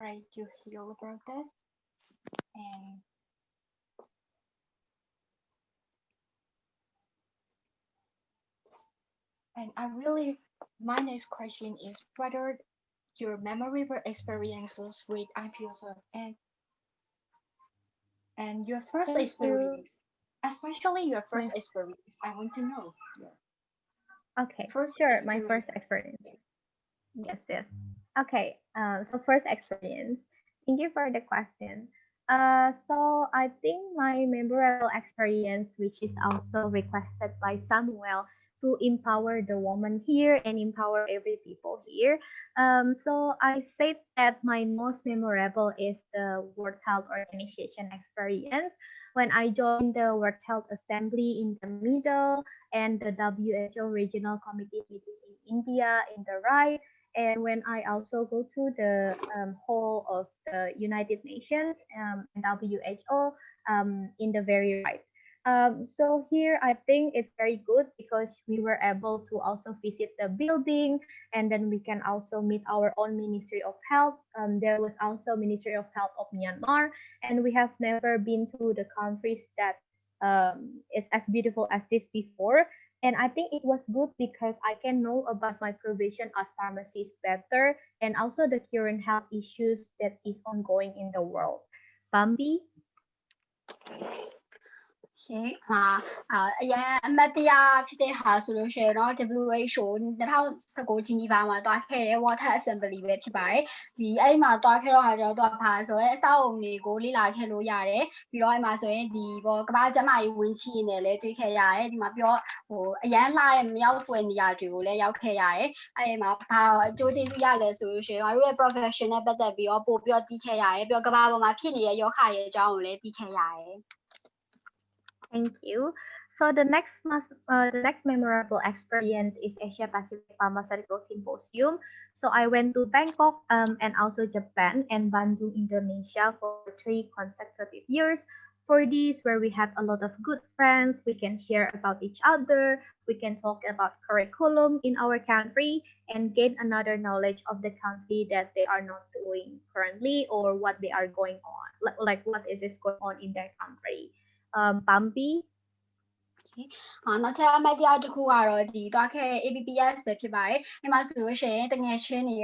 sorry to hear about that. And my next question is whether your memorable experiences with IPSF and your first Thank you. experience, especially your first experience. I want to know. Okay, sure. My first experience. Yes. Okay. So first experience. Thank you for the question. So I think my memorable experience, which is also requested by Samuel, to empower the woman here and empower every people here. So I said that my most memorable is the World Health Organization experience when I joined the World Health Assembly in the middle and the WHO Regional Committee meeting in India in the right, and when I also go to the whole of the United Nations and WHO in the very right. So here I think it's very good because we were able to also visit the building, and then we can also meet our own Ministry of Health. There was also Ministry of Health of Myanmar, and we have never been to the countries that is as beautiful as this before. And I think it was good because I can know about my profession as pharmacist better and also the current health issues that is ongoing in the world. Bambi? ရှင်ဟာအရန်အမတ်တရားဖြစ်တဲ့ဟာဆိုလို့ရှိရင်တော့ WHO 2019 Geneva မှာတွားခဲ့တဲ့ Water Assembly ပဲဖြစ်ပါတယ်ဒီအဲ့မှာတွားခဲ့တော့ဟာကျတော့သူကဘာဆိုရဲအဆောက်အုံတွေကိုလေ့လာခဲ့လို့ရတယ်ပြီးတော့အဲ့မှာဆိုရင်ဒီဘောကမ္ဘာ့ကျန်းမာရေးဝန်ကြီးနဲ့လည်းတွေ့ခဲ့ရတယ်ဒီမှာပြီးတော့အရန်လာတဲ့မြောက်ပွဲနေရာတွေကိုလည်းရောက်ခဲ့ရတယ်အဲ့မှာဘာအကျိုးကျေးဇူးရလဲဆိုလို့ရှိရင်တို့ရဲ့ profession နဲ့ပတ်သက်ပြီးတော့ပို့ပြီးတော့သိခဲ့ရတယ်ပြီးတော့ကမ္ဘာပေါ်မှာဖြစ်နေတဲ့ယောဂတွေအကြောင်းကိုလည်းသိခဲ့ရတယ် Thank you. So the next memorable experience is Asia Pacific Pharmaceutical Symposium. So I went to Bangkok and also Japan and Bandung, Indonesia for 3 consecutive years. For this, where we have a lot of good friends, we can share about each other, we can talk about curriculum in our country and gain another knowledge of the country that they are not doing currently or what they are going on, like what is going on in their country. Bambi? နောက်ထပ်အမှတ်တရတစ်ခုကတော့ဒီတွားခဲ့ APPS ပဲဖြစ်ပါတယ်။အဲ့မှာဆိုလို့ရှိရင်တငယ်ချင်းတွေ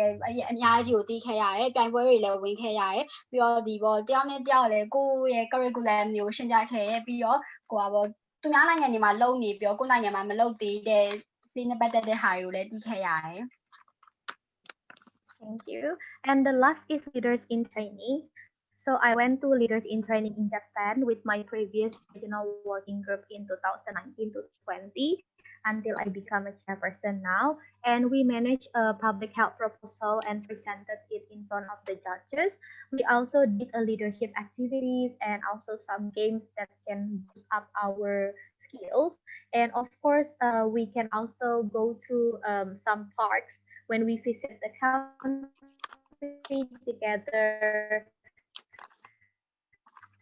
အများကြီးကိုတီးခဲ့ရတယ်။ပြိုင်ပွဲတွေလည်းဝင်ခဲ့ရတယ်။ပြီးတော့ဒီပေါ့တယောက်နဲ့တယောက်လည်းကိုယ့်ရဲ့ curriculum မျိုးရှင်းပြခဲ့ရပြီးတော့ကိုကပေါ့သူများနိုင်ငံတွေမှာလုံနေပြီးတော့ကိုယ့်နိုင်ငံမှာမလုပ်သေးတဲ့စိတ်နဲ့ပတ်သက်တဲ့ဟာတွေကိုလည်းတီးခဲ့ရတယ်။ Thank you. And the last is leaders in training. So I went to Leaders in Training in Japan with my previous regional working group in 2019 to 20 until I become a chairperson now. And we managed a public health proposal and presented it in front of the judges. We also did a leadership activities and also some games that can boost up our skills. And of course, we can also go to some parks when we visit the country together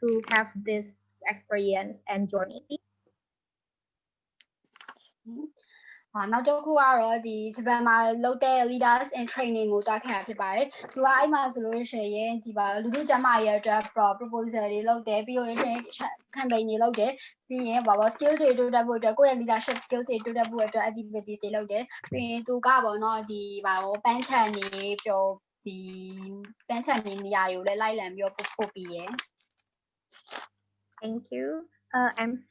to have this experience and journey. နောက်တစ်ခုကတော့ဒီဂျပန်မှာလုပ်တဲ့ leaders in training ကိုတွားခဲ့တာဖြစ်ပါတယ်။သူကအဲ့မှာဆိုလို့ရှိရင်ဒီပါလူထုကျန်းမာရေးအတွက် proposal တွေလုပ်တယ်ပြီးတော့ campaign တွေလုပ်တယ်ပြီးရင်ဘာပေါ့ skill တွေတိုးတက်ဖို့အတွက်ကိုယ့်ရဲ့ leadership skill တွေတိုးတက်ဖို့အတွက် activities တွေလုပ်တယ်ပြီးရင်သူကပေါ့နော်ဒီပါပေါ့ပန်းချန်နေပြီးတော့ဒီပန်းချန်နေနေရာတွေကိုလည်းလိုက်လံပြီးတော့ပို့ပြီးရယ် Thank you. MC?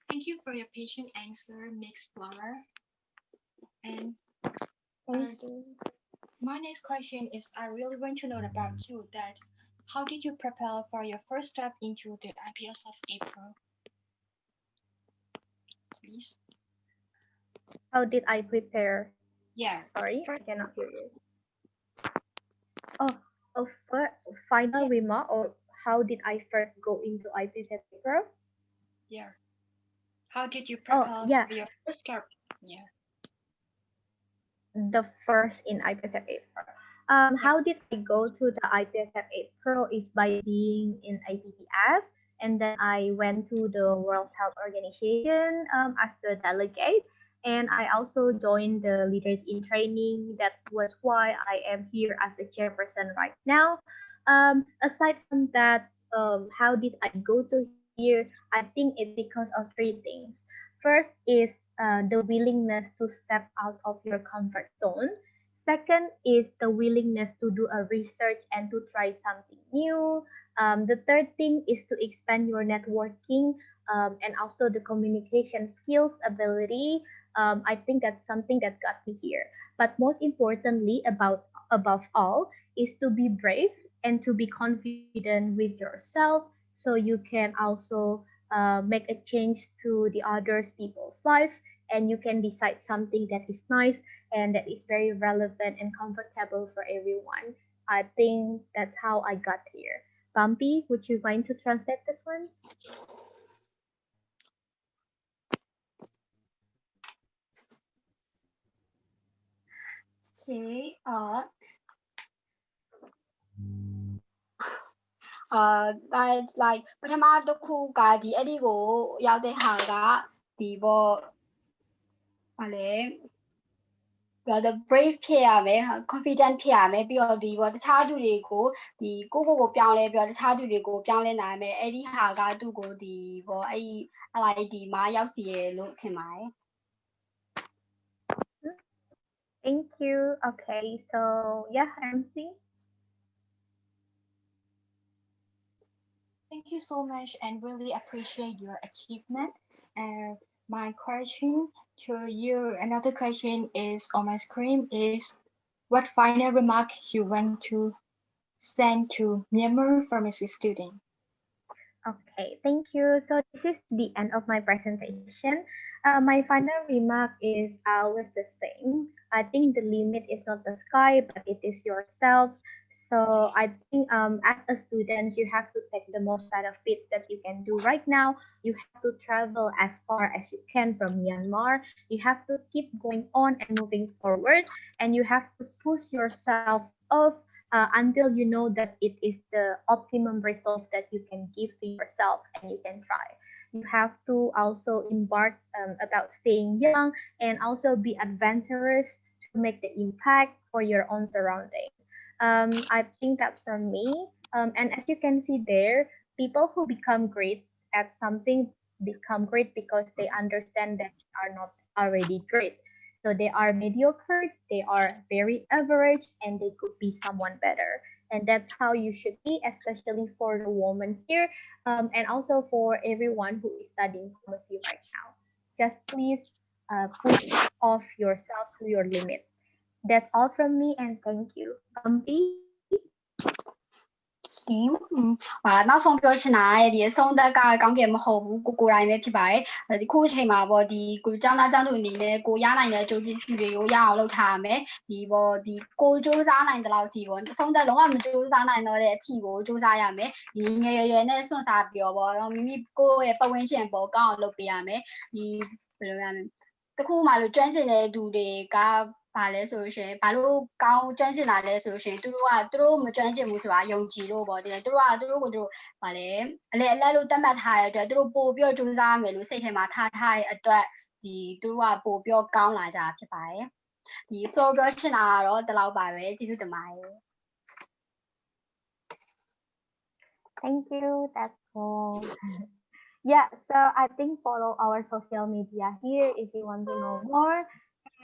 Thank you for your patient answer, Miss Flower. And my next question is I really want to know about you that how did you prepare for your first step into the IPSF APRO? Please. How did I prepare? Yeah. Sorry, I cannot hear you. Final remark or how did I first go into IPSF APRO? Yeah. How did you prepare for your first step? Yeah. The first in IPSF APRO. How did I go to the IPSF APRO is by being in IPPS, and then I went to the World Health Organization as the delegate, And I also joined the Leaders in Training. That was why I am here as the chairperson right now. Aside from that, how did I go to here? I think it's because of three things. First is the willingness to step out of your comfort zone. Second is the willingness to do a research and to try something new. The third thing is to expand your networking and also the communication skills ability. I think that's something that got me here. But most importantly, above all, is to be brave and to be confident with yourself, so you can also make a change to the others people's life, and you can decide something that is nice and that is very relevant and comfortable for everyone. I think that's how I got here. Bumpy, would you mind to translate this one? Okay. That's like ပထမတစ်ခုကဒီအဲ့ဒီကိုရောက်တဲ့ဟာကဒီပေါ့ဟာလေပြောတော့ brave ဖြစ်ရမယ် confident ဖြစ်ရမယ်ပြီးတော့ဒီပေါ့တခြားသူတွေကိုဒီကိုပြောင်းလဲပြီးတော့တခြားသူတွေကိုပြောင်းလဲနိုင်မယ်အဲ့ဒီဟာကသူ့ကိုဒီပေါ့အဲ့ LID မှာရောက်စီရလို့ထင်ပါတယ် Thank you. Okay, so yeah, MC. Thank you so much and really appreciate your achievement. And my question to you, another question is on my screen is what final remark you want to send to Myanmar pharmacy student? Okay, thank you. So this is the end of my presentation. My final remark is always the same. I think the limit is not the sky, but it is yourself. So I think as a student, you have to take the most benefits that you can do right now. You have to travel as far as you can from Myanmar. You have to keep going on and moving forward, and you have to push yourself off until you know that it is the optimum result that you can give to yourself and you can try. You have to also embark about staying young and also be adventurous to make the impact for your own surroundings. I think that's from me. And as you can see there, people who become great at something become great because they understand that they are not already great. So they are mediocre, they are very average, and they could be someone better. And that's how you should be, especially for the woman here, and also for everyone who is studying pharmacy right now. Just please push off yourself to your limit. That's all from me, and thank you. Bumpy? နောက်ဆုံးပြောချင်တာရဲ့ဒီအဆုံးသက်ကကောင်းကင်မဟုတ်ဘူးကိုယ်တိုင်ပဲဖြစ်ပါတယ်ဒီခုအချိန်မှာပေါ့ဒီကိုကျောင်းသားကျောင်းသူအနေနဲ့ကိုရနိုင်တဲ့အကျိုးကျေးဇူးတွေကိုရအောင်လုပ်ထားရမယ်ဒီပေါ့ဒီကိုစူးစမ်းနိုင်တဲ့လောက်ထိပေါ့အဆုံးသက်လုံးဝမစူးစမ်းနိုင်တော့တဲ့အထိကိုစူးစမ်းရမယ်ဒီငယ်ရွယ်နဲ့စွန့်စားပြီးတော့ပေါ့မိမိကိုယ့်ရဲ့ပတ်ဝန်းကျင်ပေါ့ကောင်းအောင်လုပ်ပေးရမယ်ဒီဘယ်လိုရမလဲတခုမှလို့ကျွမ်းကျင်တဲ့သူတွေကဘာလဲဆိုလို့ရှိရင်ဘာလို့ကောင်းကျွမ်းကျင်လာလဲဆိုလို့ရှိရင်သူတို့မကျွမ်းကျင်ဘူးဆိုတာယုံကြည်လို့ပေါ့ဒီသူတို့ကိုဘာလဲအလဲအလတ်လို့တတ်မှတ်ထားတဲ့အတွက်သူတို့ပို့ပြီးတော့ကြိုးစားမယ်လို့စိတ်ထဲမှာထားတဲ့အတွက်ဒီသူတို့ကပို့ပြီးတော့ကောင်းလာကြတာဖြစ်ပါတယ်ဒီ flow ပြောချင်တာကတော့ဒီလောက်ပါပဲကျေးဇူးတင်ပါတယ် Thank you. That's all. Yeah, so I think follow our social media here if you want to know more.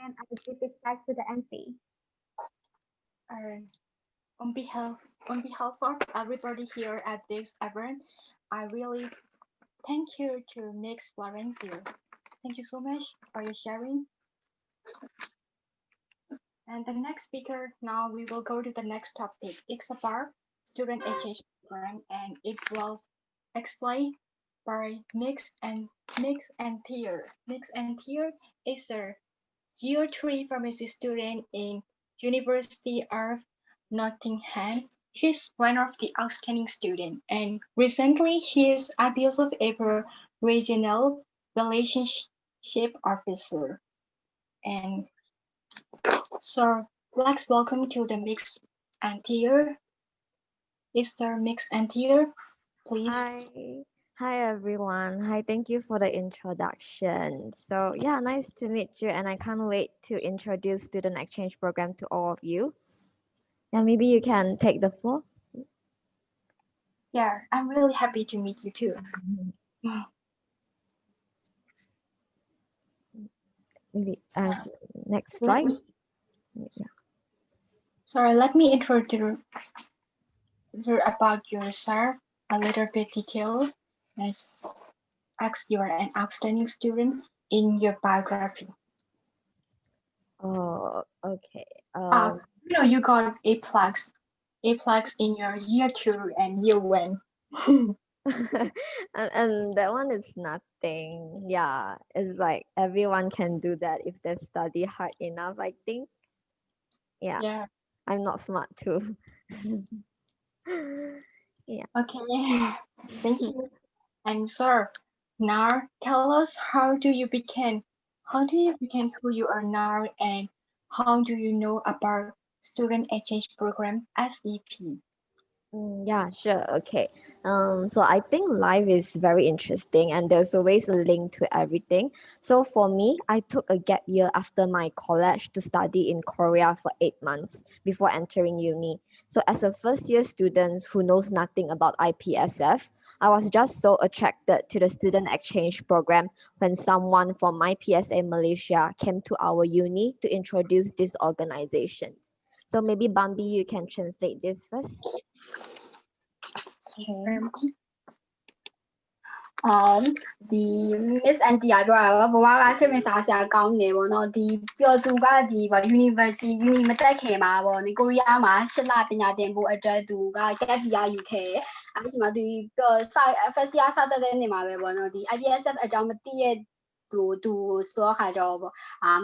And I will give it back to the MC. On behalf of everybody here at this event, I really thank you to Mix Florencia. Thank you so much for your sharing. And the next speaker, now we will go to the next topic. It's about student exchange program, and it will explain by Mix and Tier. Mix and Tier is a year 3 pharmacy student in University of Nottingham. She's one of the outstanding students, and recently she is IPSF APRO Regional Relationship Officer. And so let's welcome to the Mix and Tier. Is there Mix and Tier, please? Hi. Hi everyone. Hi, thank you for the introduction. So yeah, nice to meet you, and I can't wait to introduce student exchange program to all of you. Yeah, maybe you can take the floor. Yeah, I'm really happy to meet you too. Maybe next Let slide. me, Yeah. sorry, let me introduce about yourself a little bit detailed as you are an outstanding student in your biography. Oh, okay. You got A plus in your year 2 and year 1. and that one is nothing. Yeah, it's like everyone can do that if they study hard enough, I think. Yeah, Yeah. I'm not smart too. Yeah. Okay. Thank you. And sir, now tell us how do you become who you are now, and how do you know about student exchange program SEP? Yeah, sure. Okay. So I think life is very interesting and there's always a link to everything. So for me, I took a gap year after my college to study in Korea for 8 months before entering uni. So as a first year student who knows nothing about IPSF, I was just so attracted to the student exchange program when someone from my PSA Malaysia came to our uni to introduce this organization. So maybe Bambi, you can translate this first. The Miss Andy ပြောတာပါဘဝကစိတ်ဝင်စားစရာကောင်းနေပေါ့နော်ဒီပျော်သူကဒီပေါ့ University Uni မတက်ခင်မှာပေါ့ဒီကိုရီးယားမှာ8လပညာသင်ဖို့အတွက်သူက gap year ယူခဲ့အဲ့ဒီမှာသူပျော်စ first year စတက်တဲ့နေ့မှာပဲပေါ့နော်ဒီ IPSF အကြောင်းမသိရသူဆိုတော့ခါကြတော့ပေါ့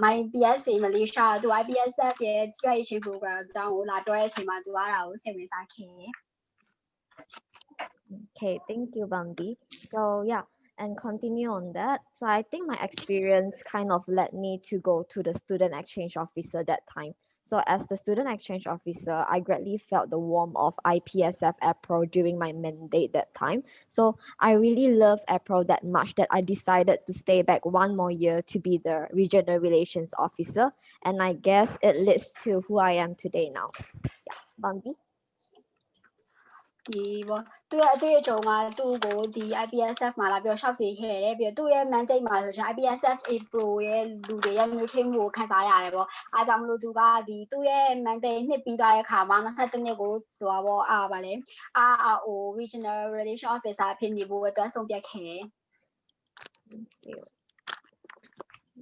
my PSA Malaysia သူ IPSF ရဲ့ strategy program အကြောင်းကိုလာပြောတဲ့အချိန်မှာသူအဲ့ဒါကိုစိတ်ဝင်စားခဲ့ Okay, thank you, Bambi. So yeah, and continue on that. So I think my experience kind of led me to go to the student exchange officer that time. So as the student exchange officer, I greatly felt the warmth of IPSF APRO during my mandate that time. So I really love APRO that much that I decided to stay back one more year to be the regional relations officer. And I guess it leads to who I am today now. Yeah, Bambi? ဒီပေါ့သူရဲ့အတွေ့အကြုံကသူ့ကိုဒီ IPSF မှာလာပြီးတော့ရှောက်စီခဲ့တယ်ပြီးတော့သူ့ရဲ့ mandate မှာဆိုရှင် IPSF APRO ရဲ့လူတွေရဲ့မျိုးချင်းမှုကိုခန်းစားရတယ်ပေါ့အားကြောင့်မလို့သူကဒီသူ့ရဲ့ mandate နှစ်ပြီးသွားတဲ့အခါမှာ22နှစ်ကိုသူကပေါ့ဗာလဲ RRO Regional Relation Officer ဖြစ်နေဖို့အတွက်ဆုံးဖြတ်ခဲ့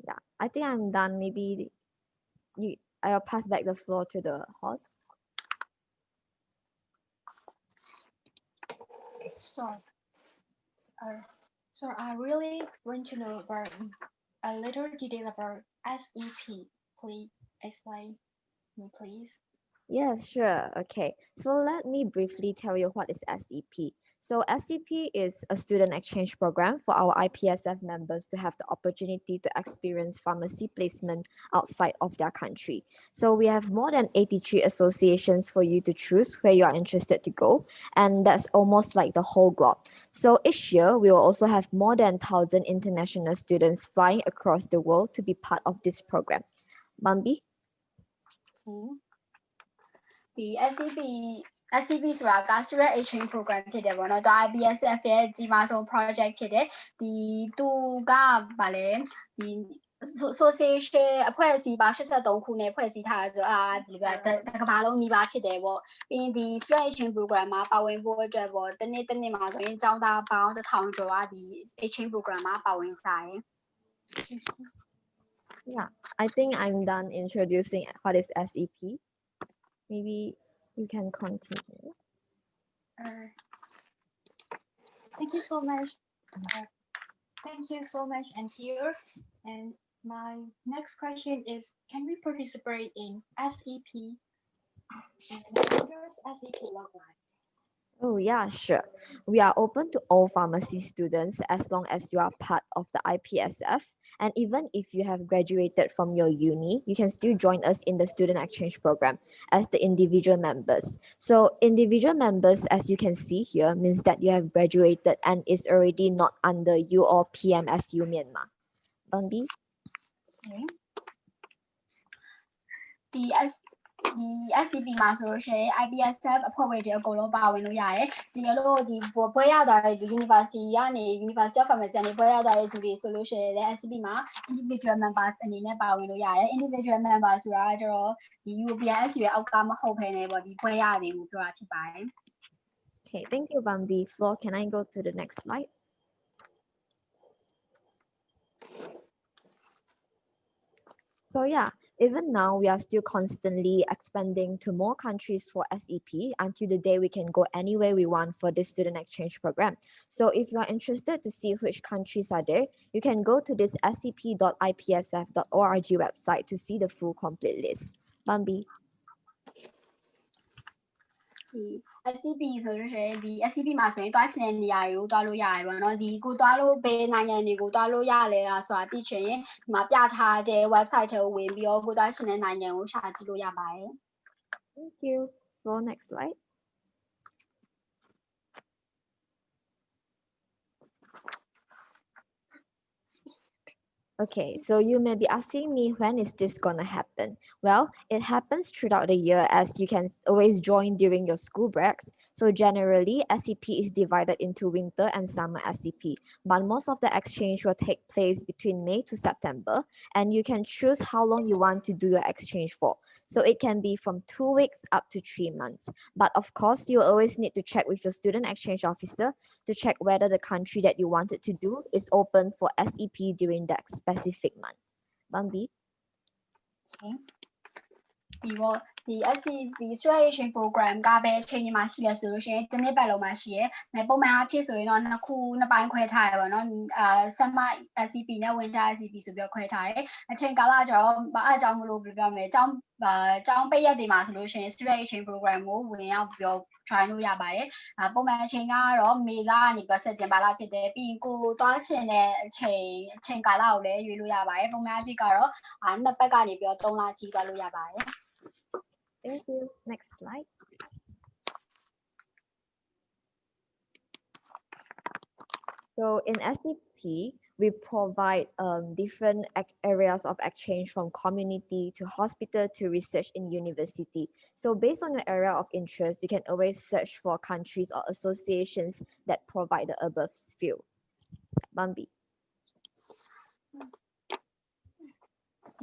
Yeah, I think I'm done. Maybe I'll pass back the floor to the host. So I really want to know about a little detail about SEP. Please explain me, please. Yes, sure. Okay. So let me briefly tell you what is SEP. So SEP is a student exchange program for our IPSF members to have the opportunity to experience pharmacy placement outside of their country. So we have more than 83 associations for you to choose where you are interested to go. And that's almost like the whole globe. So each year, we will also have more than 1,000 international students flying across the world to be part of this program. Bambi?ဒီ SCP ဆိုတာက Student Exchange Program ဖြစ်တယ်ပေါ့နော်ဒါ IPSF ရဲ့ကြီးမားဆုံး project ဖြစ်တယ်ဒီသူကဗာလဲဒီ association အဖွဲ့အစည်းပါ83ခုနဲ့ဖွဲ့စည်းထားတယ်ဆိုတော့ဒီလိုပဲကမ္ဘာလုံးညီပါဖြစ်တယ်ပေါ့ပြီးရင်ဒီ Student Exchange Program မှာပါဝင်ဖို့အတွက်ပေါ့တစ်နှစ်မှာဆိုရင်ကျောင်းသားပေါင်း1000ကျော်ကဒီ Exchange Program မှာပါဝင်စားတယ် Yeah, I think I'm done introducing what is SEP. Maybe you can continue. Thank you so much. Thank you so much, and here. And my next question is: can we participate in SEP? And what does SEP look like? Oh yeah, sure. We are open to all pharmacy students as long as you are part of the IPSF. And even if you have graduated from your uni, you can still join us in the student exchange program as the individual members. So individual members, as you can see here, means that you have graduated and is already not under you or PMSU Myanmar. Bambi? Okay. The SCP မှာဆိုလို့ရှိရင် IPSF အဖွဲ့ဝင်တွေအကုန်လုံးပါဝင်လို့ရတယ်။တကယ်လို့ဒီဘွဲရသွားတဲ့ University ကနေ University of Pharmacy ကနေဘွဲရသွားတဲ့သူတွေဆိုလို့ရှိရင်လည်း SCP မှာ individual members အနေနဲ့ပါဝင်လို့ရတယ်။ individual members ဆိုတာကကျတော့ဒီ European SU ရဲ့အောက်ကမဟုတ်ဘဲနဲ့ပေါ့ဒီဘွဲရတွေကိုပြောတာဖြစ်ပါတယ်။ Okay, thank you, Bambi. Flo, can I go to the next slide? So yeah, even now we are still constantly expanding to more countries for SEP until the day we can go anywhere we want for this student exchange program. So if you are interested to see which countries are there, you can go to this scp.ipsf.org website to see the full complete list. Bambi. SCP ဆိုလို့ရှိရင်ဒီ SCP မှာဆိုရင်တွားချင်တဲ့နေရာတွေကိုတွားလို့ရတယ်ပေါ့နော်ဒီကိုတွားလို့ဘယ်နိုင်ငံတွေကိုတွားလို့ရလဲဆိုတာသိချင်ရင်ဒီမှာပြထားတဲ့ website ထဲကိုဝင်ပြီးတော့ကိုတွားချင်တဲ့နိုင်ငံကိုရှာကြည့်လို့ရပါတယ် Thank you. So next slide. Okay, so you may be asking me, when is this gonna happen? Well, it happens throughout the year, as you can always join during your school breaks. So generally, SEP is divided into winter and summer SEP, but most of the exchange will take place between May to September, and you can choose how long you want to do your exchange for. So it can be from 2 weeks up to 3 months. But of course, you always need to check with your student exchange officer to check whether the country that you wanted to do is open for SEP during that specific month. Bambi? Okay. ဒီ SCP Strategy Program ကပဲအချိန်ကြီးမှာရှိရဆိုလို့ရှိရင်တစ်နှစ်ပတ်လုံးမှာရှိရမယ်ပုံမှန်အဖြစ်ဆိုရင်တော့နှစ်ပိုင်းခွဲထားရပါတော့Summer SCP နဲ့ Winter SCP ဆိုပြီးခွဲထားတယ်အချိန်ကာလကျတော့အားအကြောင်းမလို့ပြောမလဲအကြောင်းပိတ်ရက်တွေမှာဆိုလို့ရှိရင် Strategy Program ကိုဝင်ရောက်ပြီးတော့ try လို့ရပါတယ်ပုံမှန်အချိန်ကတော့မေလကနေပြီးစက်တင်ဘာလဖြစ်တယ်ပြီးရင်ကိုသွားချင်တဲ့အချိန်ကာလကိုလည်းရွေးလို့ရပါတယ်ပုံမှန်အဖြစ်ကတော့နှစ်ပတ်ကနေပြီးတော့3လကြီးသွားလို့ရပါတယ် Thank you. Next slide. So in SEP, we provide different areas of exchange from community to hospital to research in university. So based on your area of interest, you can always search for countries or associations that provide the above field. Bambi.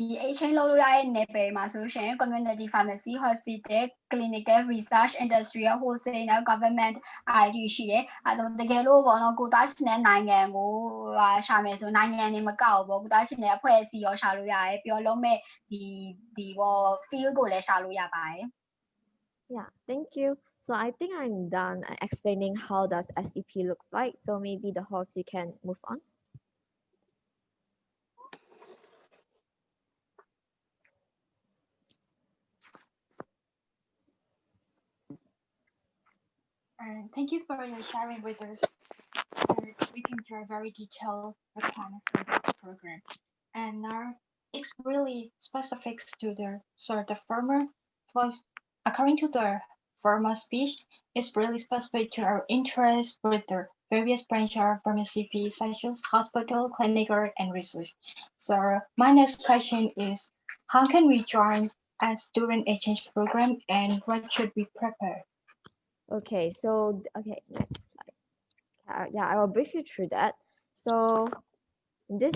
ဒီ exchange လုပ်လို့ရတဲ့နယ်ပယ်မှာဆိုရှင် community pharmacy hospital clinical research industrial wholesale government IT ရှိတယ်အဲဒါတကယ်လို့ပေါ့နော်ကိုသွားချင်တဲ့နိုင်ငံကိုရှာမယ်ဆိုနိုင်ငံနေမကောက်ဘူးကိုသွားချင်တဲ့အဖွဲ့အစည်းရောရှာလို့ရတယ်ပြီးတော့လုံးမဲ့ဒီပေါ့ field ကိုလည်းရှာလို့ရပါတယ် Yeah, thank you. So I think I'm done explaining how does SEP looks like. So maybe the host, you can move on. Thank you for your sharing with us. We can share very detailed requirements for this program. And now it's really specific to the farmer. According to the farmer speech, it's really specific to our interest with the various branches of pharmacy, such as hospital, clinical, and research. So my next question is, how can we join a student exchange program and what should we prepare? Okay, so next slide. Yeah, I will brief you through that. So this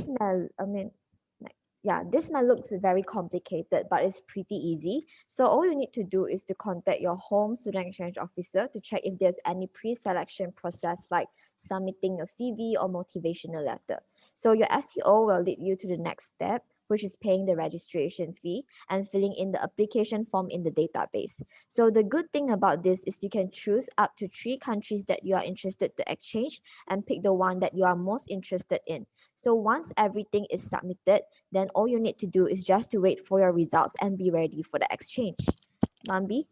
might look very complicated, but it's pretty easy. So all you need to do is to contact your home student exchange officer to check if there's any pre-selection process like submitting your CV or motivational letter. So your SEO will lead you to the next step, which is paying the registration fee and filling in the application form in the database. So the good thing about this is you can choose up to 3 countries that you are interested to exchange and pick the one that you are most interested in. So once everything is submitted, then all you need to do is just to wait for your results and be ready for the exchange. Bambi?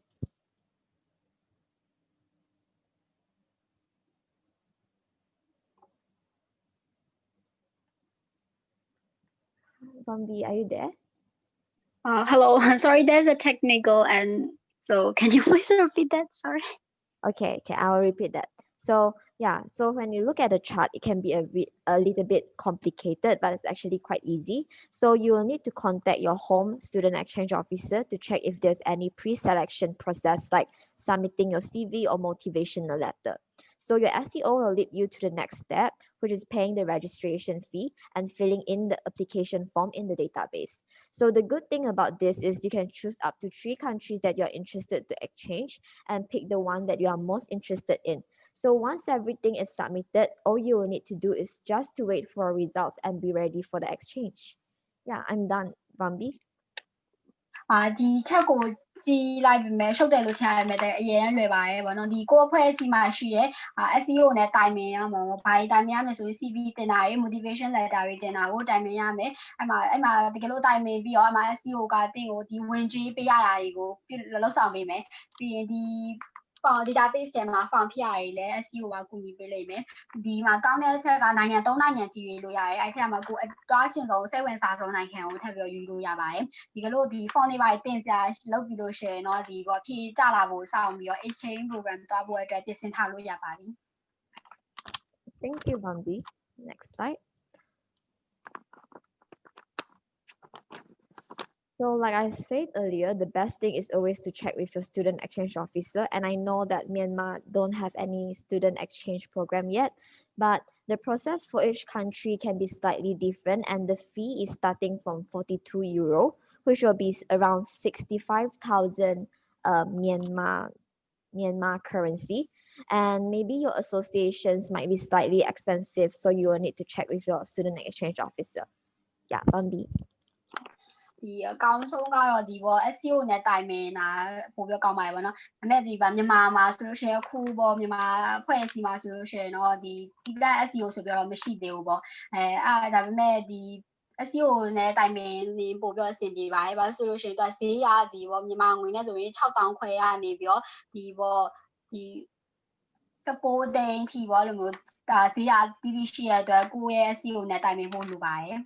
Bambi, are you there? Hello, sorry, there's a technical, and so can you please repeat that? Sorry. Okay, I will repeat that. So yeah, so when you look at the chart, it can be a little bit complicated, but it's actually quite easy. So you will need to contact your home student exchange officer to check if there's any pre-selection process like submitting your CV or motivational letter. So your SEO will lead you to the next step, which is paying the registration fee and filling in the application form in the database. So the good thing about this is you can choose up to 3 countries that you're interested to exchange and pick the one that you are most interested in. So once everything is submitted, all you will need to do is just to wait for results and be ready for the exchange. Yeah, I'm done. Bambi? ဒီချက်ကိုကြည့်လိုက်ပြီမဲ့ရှုပ်တယ်လို့ထင်ရမယ်တဲ့အရင်လွယ်ပါတယ်ပေါ့နော်ဒီကိုယ့်အဖွဲ့အစည်းမှာရှိတဲ့ SEO နဲ့တိုင်ပင်ရမှာပေါ့ဘာတိုင်ပင်ရမလဲဆိုရင် CV တင်တာတွေ motivation letter တွေတင်တာကိုတိုင်ပင်ရမယ်အဲ့မှာတကယ်လို့တိုင်ပင်ပြီးတော့အဲ့မှာ SEO ကတင့်ကိုဒီဝင်ကြွေးပေးရတာတွေကိုလောက်ဆောင်ပေးမယ်ပြီးရင်ဒီ database ထဲမှာ form ဖြည့်ရတယ်လဲ SEO ကကူညီပေးလိမ့်မယ်ဒီမှာကောင်းတဲ့အချက်ကနိုင်ငံ၃နိုင်ငံကြည့်ရလို့ရတယ်အဲ့ထက်မှာကိုတွားချင်ဆုံးစိတ်ဝင်စားဆုံးနိုင်ငံကိုထပ်ပြီးယူလို့ရပါတယ်ဒီကလို့ဒီ form တွေပါတင်စရာလုပ်ပြီးလို့ရှိရင်တော့ဒီပေါ့ဖြည့်ကြလာဖို့စောင့်ပြီးတော့ exchange program တွားဖို့အတွက်ပြင်ဆင်ထားလို့ရပါပြီ Thank you, Bambi. Next slide. So like I said earlier, the best thing is always to check with your student exchange officer. And I know that Myanmar don't have any student exchange program yet, but the process for each country can be slightly different and the fee is starting from 42 euro, which will be around 65,000 Myanmar currency. And maybe your associations might be slightly expensive, so you will need to check with your student exchange officer. Yeah, Bambi. ဒီအကောင်းဆုံးကတော့ဒီပေါ့ SEO နဲ့တိုင်ပင်တာပို့ပြီးကောင်းပါတယ်ဗောနော်ဒါပေမဲ့ဒီမြန်မာမှာဆိုလို့ရှိရင်အခုပေါ့မြန်မာဖွဲ့စည်းမှာဆိုလို့ရှိရင်တော့ဒီတိကျ SEO ဆိုပြီးတော့မရှိသေးဘူးပေါ့အဲ့ဒါပေမဲ့ဒီ SEO နဲ့တိုင်ပင်နေပို့ပြီးအဆင်ပြေပါတယ်ဘာလို့ဆိုလို့ရှိရင်သူကဈေးရဒီပေါ့မြန်မာငွေနဲ့ဆိုရင်6000ခွဲရနေပြီးတော့ဒီပေါ့ဒီ19သိန်းထိပေါ့လို့မျိုးဒါဈေးရတီးတီးရှိရတဲ့အတွက်ကိုယ့်ရဲ့ SEO နဲ့တိုင်ပင်ဖို့လိုပါတယ်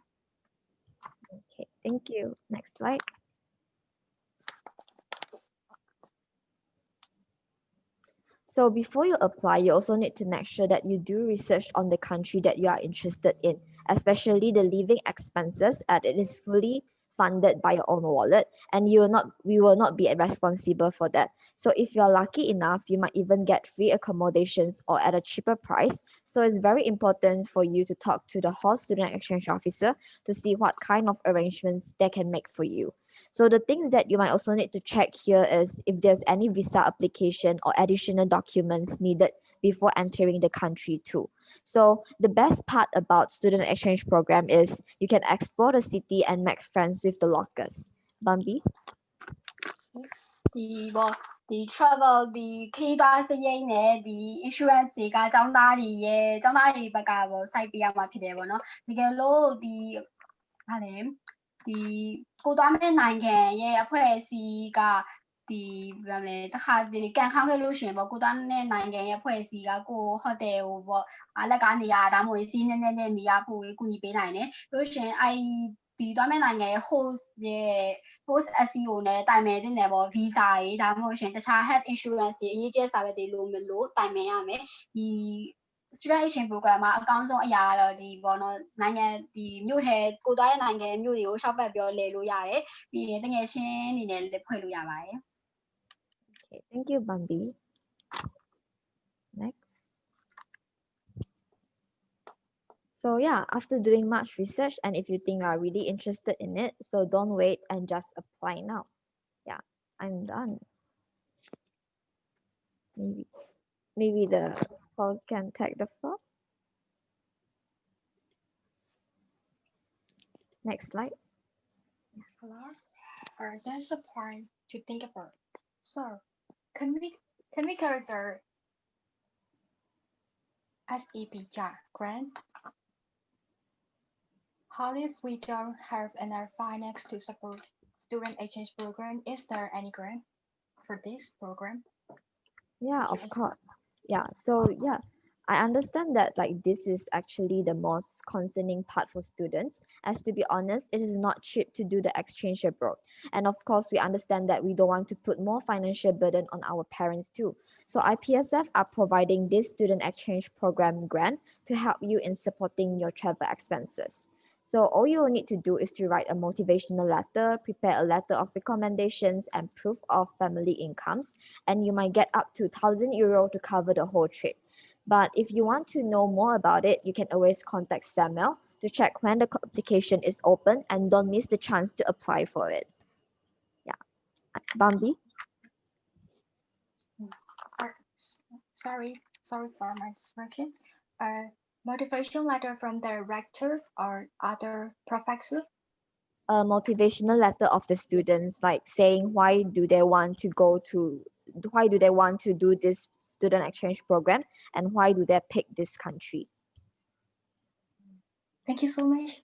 Okay, thank you. Next slide. So before you apply, you also need to make sure that you do research on the country that you are interested in, especially the living expenses, and it is fully funded by your own wallet, and we will not be responsible for that. So if you're lucky enough, you might even get free accommodations or at a cheaper price. So it's very important for you to talk to the host student exchange officer to see what kind of arrangements they can make for you. So the things that you might also need to check here is if there's any visa application or additional documents needed before entering the country too. So the best part about student exchange program is you can explore the city and make friends with the locals. Bambi? ဒီ travel ဒီခရီးသွားစရိတ်နဲ့ဒီ insurance တွေကចောင်းသားတွေဘက်ကပေါ့ site ပေးရမှာဖြစ်တယ်ပေါ့နော်တကယ်လို့ဒီဟာလေဒီကိုသွားမဲ့နိုင်ငံရဲ့အဖွဲ့အစည်းကဒီဘယ်လဲတခါဒီကန်ခေါင်းခဲ့လို့ရှင်ပေါ့ကိုသွားတဲ့နိုင်ငံရဲ့အဖွဲ့အစည်းကကိုဟိုတယ်ကိုပေါ့အလက်ကနေရဒါမှမဟုတ်စီးနေနေရဖို့ကူညီပေးနိုင်တယ်လို့ရှင်ဒီသွားမဲ့နိုင်ငံရဲ့ host SEO နဲ့တိုင်ပင်တင်တယ်ပေါ့ visa တွေဒါမှမဟုတ်ရှင်တခြား health insurance တွေအရေးကြီးစာရွက်တွေလိုမလို့တိုင်ပင်ရမယ်ဒီ student exchange program မှာအကောင်းဆုံးအရာတော့ဒီပေါ့နော်နိုင်ငံဒီမြို့ထဲကိုသွားတဲ့နိုင်ငံမြို့တွေကိုရှောက်ပတ်ပြောလဲလို့ရတယ်ပြီးရင်တကယ်ချင်းအနေနဲ့လည်းဖွဲ့လို့ရပါတယ် Okay, thank you, Bambi. Next. So yeah, after doing much research and if you think you are really interested in it, so don't wait and just apply now. Yeah, I'm done. Maybe the host can take the floor. Next slide. Hello. That's the point to think about. So, can we go there SEBTRACKS grant? How if we don't have enough finance to support student exchange program? Is there any grant for this program? Yeah, of course. Yeah, so yeah, I understand that like this is actually the most concerning part for students, as to be honest, it is not cheap to do the exchange abroad. And of course, we understand that we don't want to put more financial burden on our parents too. So IPSF are providing this student exchange program grant to help you in supporting your travel expenses. So all you will need to do is to write a motivational letter, prepare a letter of recommendations and proof of family incomes, and you might get up to €1,000 to cover the whole trip. But if you want to know more about it, you can always contact Samuel to check when the application is open and don't miss the chance to apply for it. Yeah. Bambi? Sorry for my distraction. Motivation letter from the rector or other professor? A motivational letter of the students, like saying why do they want to do this student exchange program and why do they pick this country. Thank you so much.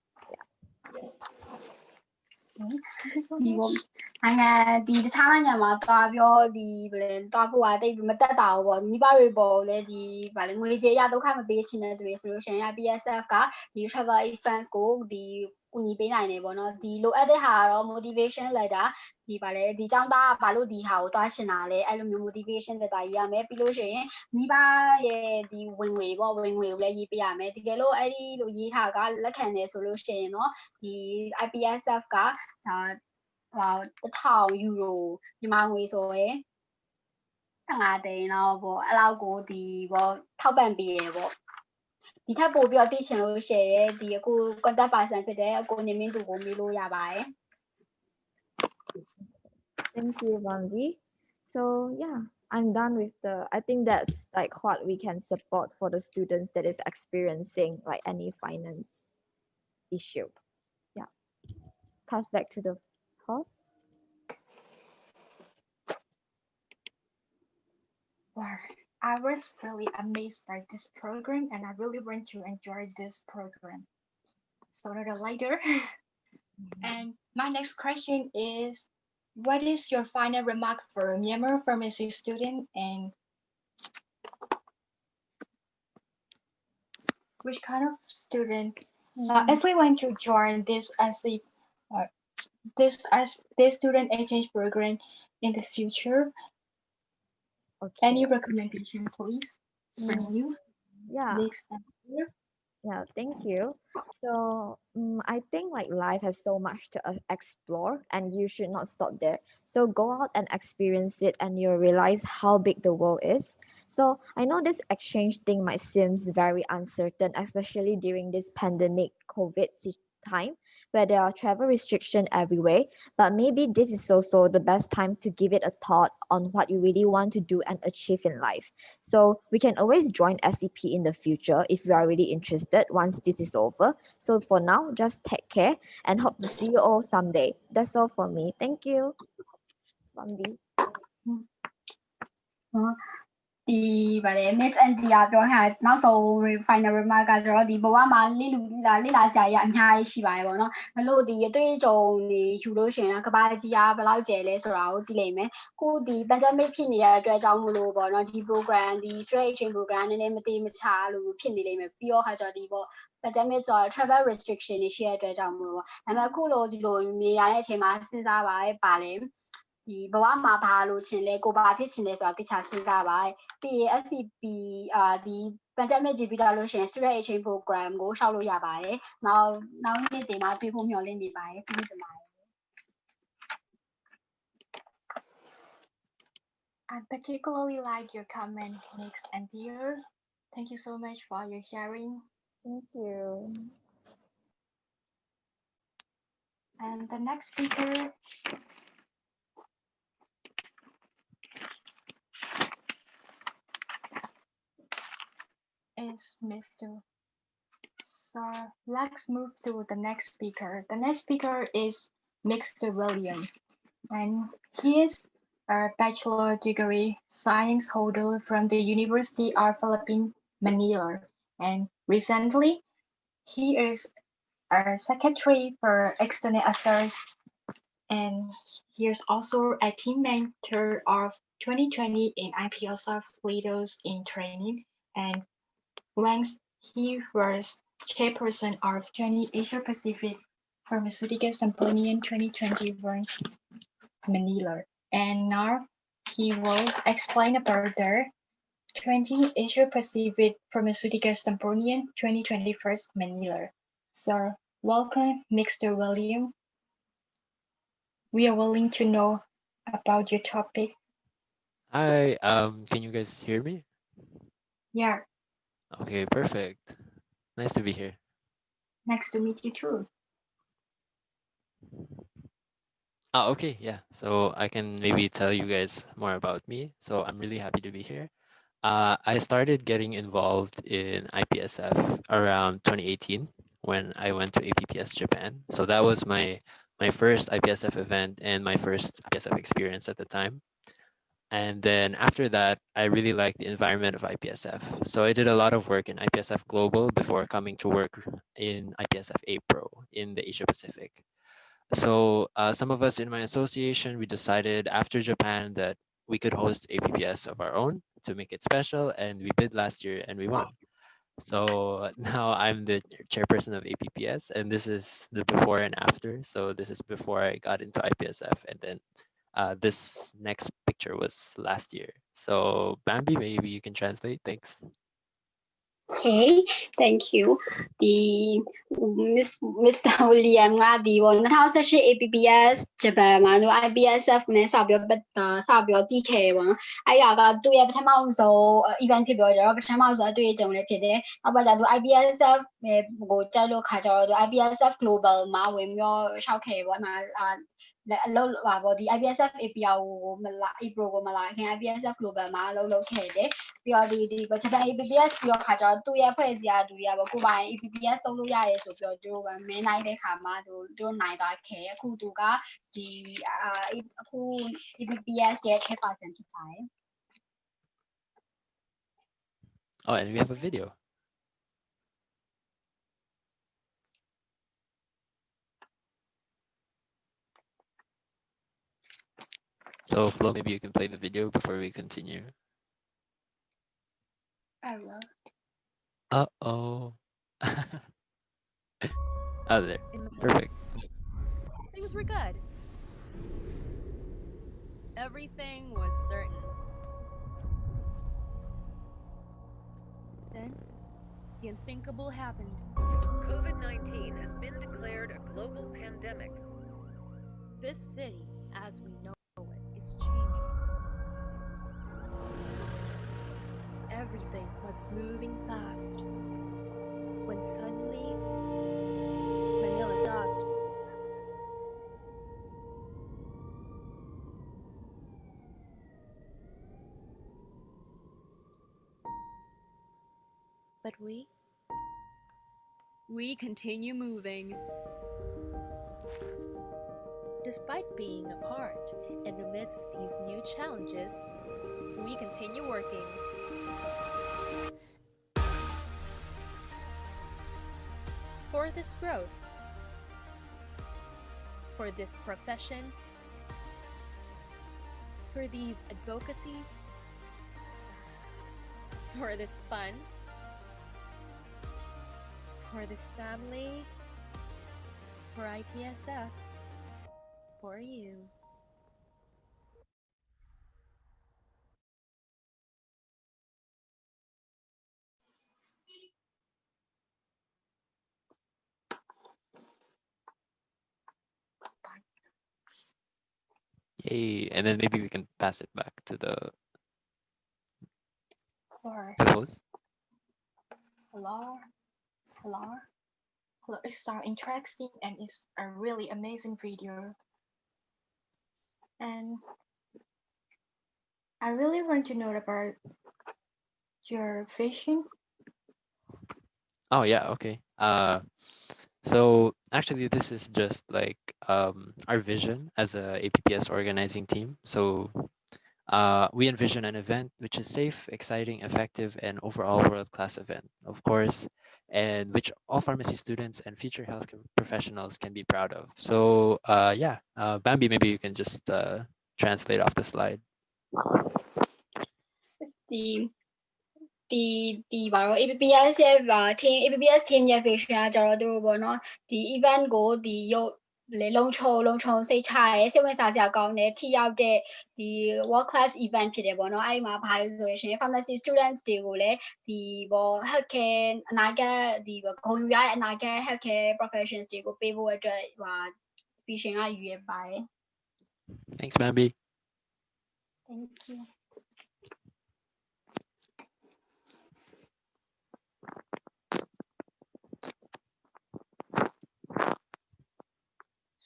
ဒီတခြားနိုင်ငံမှာတွားပြောဒီဗလဲတွားဖို့ကတိတ်မတက်တာဘူးပေါ့မိဘတွေပေါ်လဲဒီဗလဲငွေကြေးရဒုက္ခမပေးချင်တဲ့သူတွေဆိုလို့ရှိရင် IPSF ကဒီ travel expense ကိုဒီကူညီပေးနိုင်တယ်ပေါ့နော်ဒီလိုအပ်တဲ့ဟာကတော့ motivation letter ဒီဗလဲဒီចောင်းသားကဘာလို့ဒီဟာကိုတွားရှင်တာလဲအဲ့လိုမျိုး motivation letter ရေးရမယ်ပြီးလို့ရှိရင်မိဘရဲ့ဒီဝင်ငွေပေါ့ဝင်ငွေကိုလည်းရေးပေးရမယ်တကယ်လို့အဲ့ဒီလိုရေးထားကလက်ခံတယ်ဆိုလို့ရှိရင်เนาะဒီ IPSF က€1,000မြန်မာငွေဆိုရင်15သိန်းလောက်ပေါ့အဲ့လောက်ကိုဒီပေါ့ထောက်ပံ့ပေးရပေါ့ဒီထက်ပိုပြီးတော့သိချင်လို့ရှိရင်ဒီအခု contact person ဖြစ်တဲ့အကိုနေမင်းသူကိုမေးလို့ရပါတယ် Thank you, Bambi. So yeah, I'm done with I think that's like what we can support for the students that is experiencing like any finance issue. Yeah. Pass back to the host. Wow, I was really amazed by this program and I really want to enjoy this program. Sooner or later. And my next question is, what is your final remark for Myanmar pharmacy student and which kind of student? If we want to join this this student exchange program in the future, okay. Any recommendation, please? From you? Yeah. Next year? Yeah, thank you. So I think like life has so much to explore and you should not stop there. So go out and experience it and you'll realize how big the world is. So I know this exchange thing might seem very uncertain, especially during this pandemic COVID time where there are travel restrictions everywhere, but maybe this is also the best time to give it a thought on what you really want to do and achieve in life. So we can always join SEP in the future if you are really interested once this is over. So for now, just take care and hope to see you all someday. That's all for me. Thank you. Bambi. ဒီဗါလေ Miss Antia ပြောထားနောက်ဆုံး final remark ကကျတော့ဒီဘဝမှာလေ့လာစရာအများကြီးရှိပါတယ်ပေါ့နော်ဘလို့ဒီအတွေ့အကြုံတွေယူလို့ရှိရင်ကဘာကြီးအားဘယ်လောက်ကျယ်လဲဆိုတာကိုသိလိမ့်မယ်ကိုဒီ pandemic ဖြစ်နေတဲ့အတွက်ကြောင့်မလို့ပေါ့နော်ဒီ program ဒီ straight exchange program နည်းနည်းမတိမချလို့ဖြစ်နေလိမ့်မယ်ပြီးတော့ခါကျတော့ဒီပေါ့ pandemic ဆိုတော့ travel restriction တွေရှိတဲ့အတွက်ကြောင့်မလို့ပေါ့ဒါပေမဲ့အခုလိုဒီလိုနေရတဲ့အချိန်မှာစဉ်းစားပါလေဒီဘဝမှာဘာလို့ချင်လဲကိုဘာဖြစ်ချင်လဲဆိုတာသိချစဉ်းစားပါပြီးရင် SCP ဒီ pandemic ကြည့်ပြီးတော့လို့ရှိရင် student exchange program ကိုရှောက်လို့ရပါတယ်နောက်နေ့တင်မှာတွေ့ဖို့မျှော်လင့်နေပါတယ်ကျေးဇူးတင်ပါတယ် I particularly like your comment, Nix and Dear. Thank you so much for your sharing. Thank you. And the next speaker is Mr. So let's move to the next speaker. The next speaker is Mr. William, and he is a bachelor degree science holder from the University of Philippines, Manila, and recently he is a secretary for external affairs, and he is also a team mentor of 2020 in IPSF Leaders in Training and Once he was chairperson of 20 Asia Pacific Pharmaceutical Symposium 2021 Manila, and now he will explain about the 20 Asia Pacific Pharmaceutical Symposium 2021 Manila. So, welcome, Mr. William. We are willing to know about your topic. Hi, can you guys hear me? Yeah. Okay, perfect. Nice to be here. Nice to meet you too. Okay, yeah. So I can maybe tell you guys more about me. So I'm really happy to be here. I started getting involved in IPSF around 2018 when I went to APPS Japan. So that was my first IPSF event and my first IPSF experience at the time. And then after that, I really liked the environment of IPSF. So I did a lot of work in IPSF Global before coming to work in IPSF APRO in the Asia Pacific. So some of us in my association, we decided after Japan that we could host APPS of our own to make it special. And we bid last year and we won. So now I'm the chairperson of APPS, and this is the before and after. So this is before I got into IPSF, and then this next picture was last year. So Bambi, maybe you can translate. Thanks. Okay, thank you. The Mr. William ကဒီ2018 APPS ဂျပန်မှာIPSF နဲ့စပြီးတော့တည်ခဲ့ပါအဲ့ဒါကသူ့ရဲ့ပထမဆုံး event ဖြစ်ပြောကြတော့ပထမဆုံးအတွေ့အကြုံလေးဖြစ်တယ်နောက်ပိုင်းကျသူ IPSF ကိုကြိုက်လို့ခါကျတော့သူ IPSF Global မှာဝင်ပြီးတော့ရှောက်ခဲ့ပေါ့ဒီ IPSF APRO ကိုမလာခင် IPSF Global မှာအလုပ်လုပ်ခဲ့တယ်ပြီးတော့ဒီဂျပန် APPS ပြီးတော့ခါကျတော့သူ့ရဲ့ဖွဲ့စည်းရာလူတွေကကိုယ်ပိုင် APPS လုပ်လို့ရတယ်ဆိုပြီးတော့သူတို့မင်းလိုက်တဲ့ခါမှာသူတို့နိုင်သွားခဲ့အခု APPS ရဲ့ chairperson ဖြစ်ပါတယ် Oh, and we have a video. So Flo, maybe you can play the video before we continue. I will. Uh-oh. Oh, there. Perfect. Things were good. Everything was certain. Then, the unthinkable happened. COVID-19 has been declared a global pandemic. This city, as we know it, is changing. Everything was moving fast. When suddenly, Manila stopped. But we continue moving. Despite being apart and amidst these new challenges, we continue working. For this growth, for this profession, for these advocacies, for this fun, for this family, for IPSF, for you. Yay. And then maybe we can pass it back to the host. Hello. It's so interesting and it's a really amazing video. And I really want to know about your vision. Oh yeah, okay. So actually this is just like our vision as a APPS organizing team. So we envision an event which is safe, exciting, effective, and overall world-class event, of course, and which all pharmacy students and future healthcare professionals can be proud of. So yeah, Bambi, maybe you can just translate off the slide. ဘာလို့ APPS ရဲ့ team APPS team ရဲ့ vision ကကြတော့သူတို့ပေါ့နော်ဒီ event ကိုဒီရုပ်လေလုံခြုံစိတ်ချရဲစိတ်ဝင်စားစရာကောင်းတဲ့ထိရောက်တဲ့ဒီ world class event ဖြစ်တယ်ပေါ့နော်အဲ့မှာဘာလို့ဆိုရင် pharmacy students တွေကိုလည်းဒီပေါ့ healthcare အနာဂတ်ဒီဂုဏ်ယူရတဲ့အနာဂတ် healthcare professions တွေကိုပေးဖို့အတွက်vision ကယူရပါတယ် Thanks, Bambi. Thank you.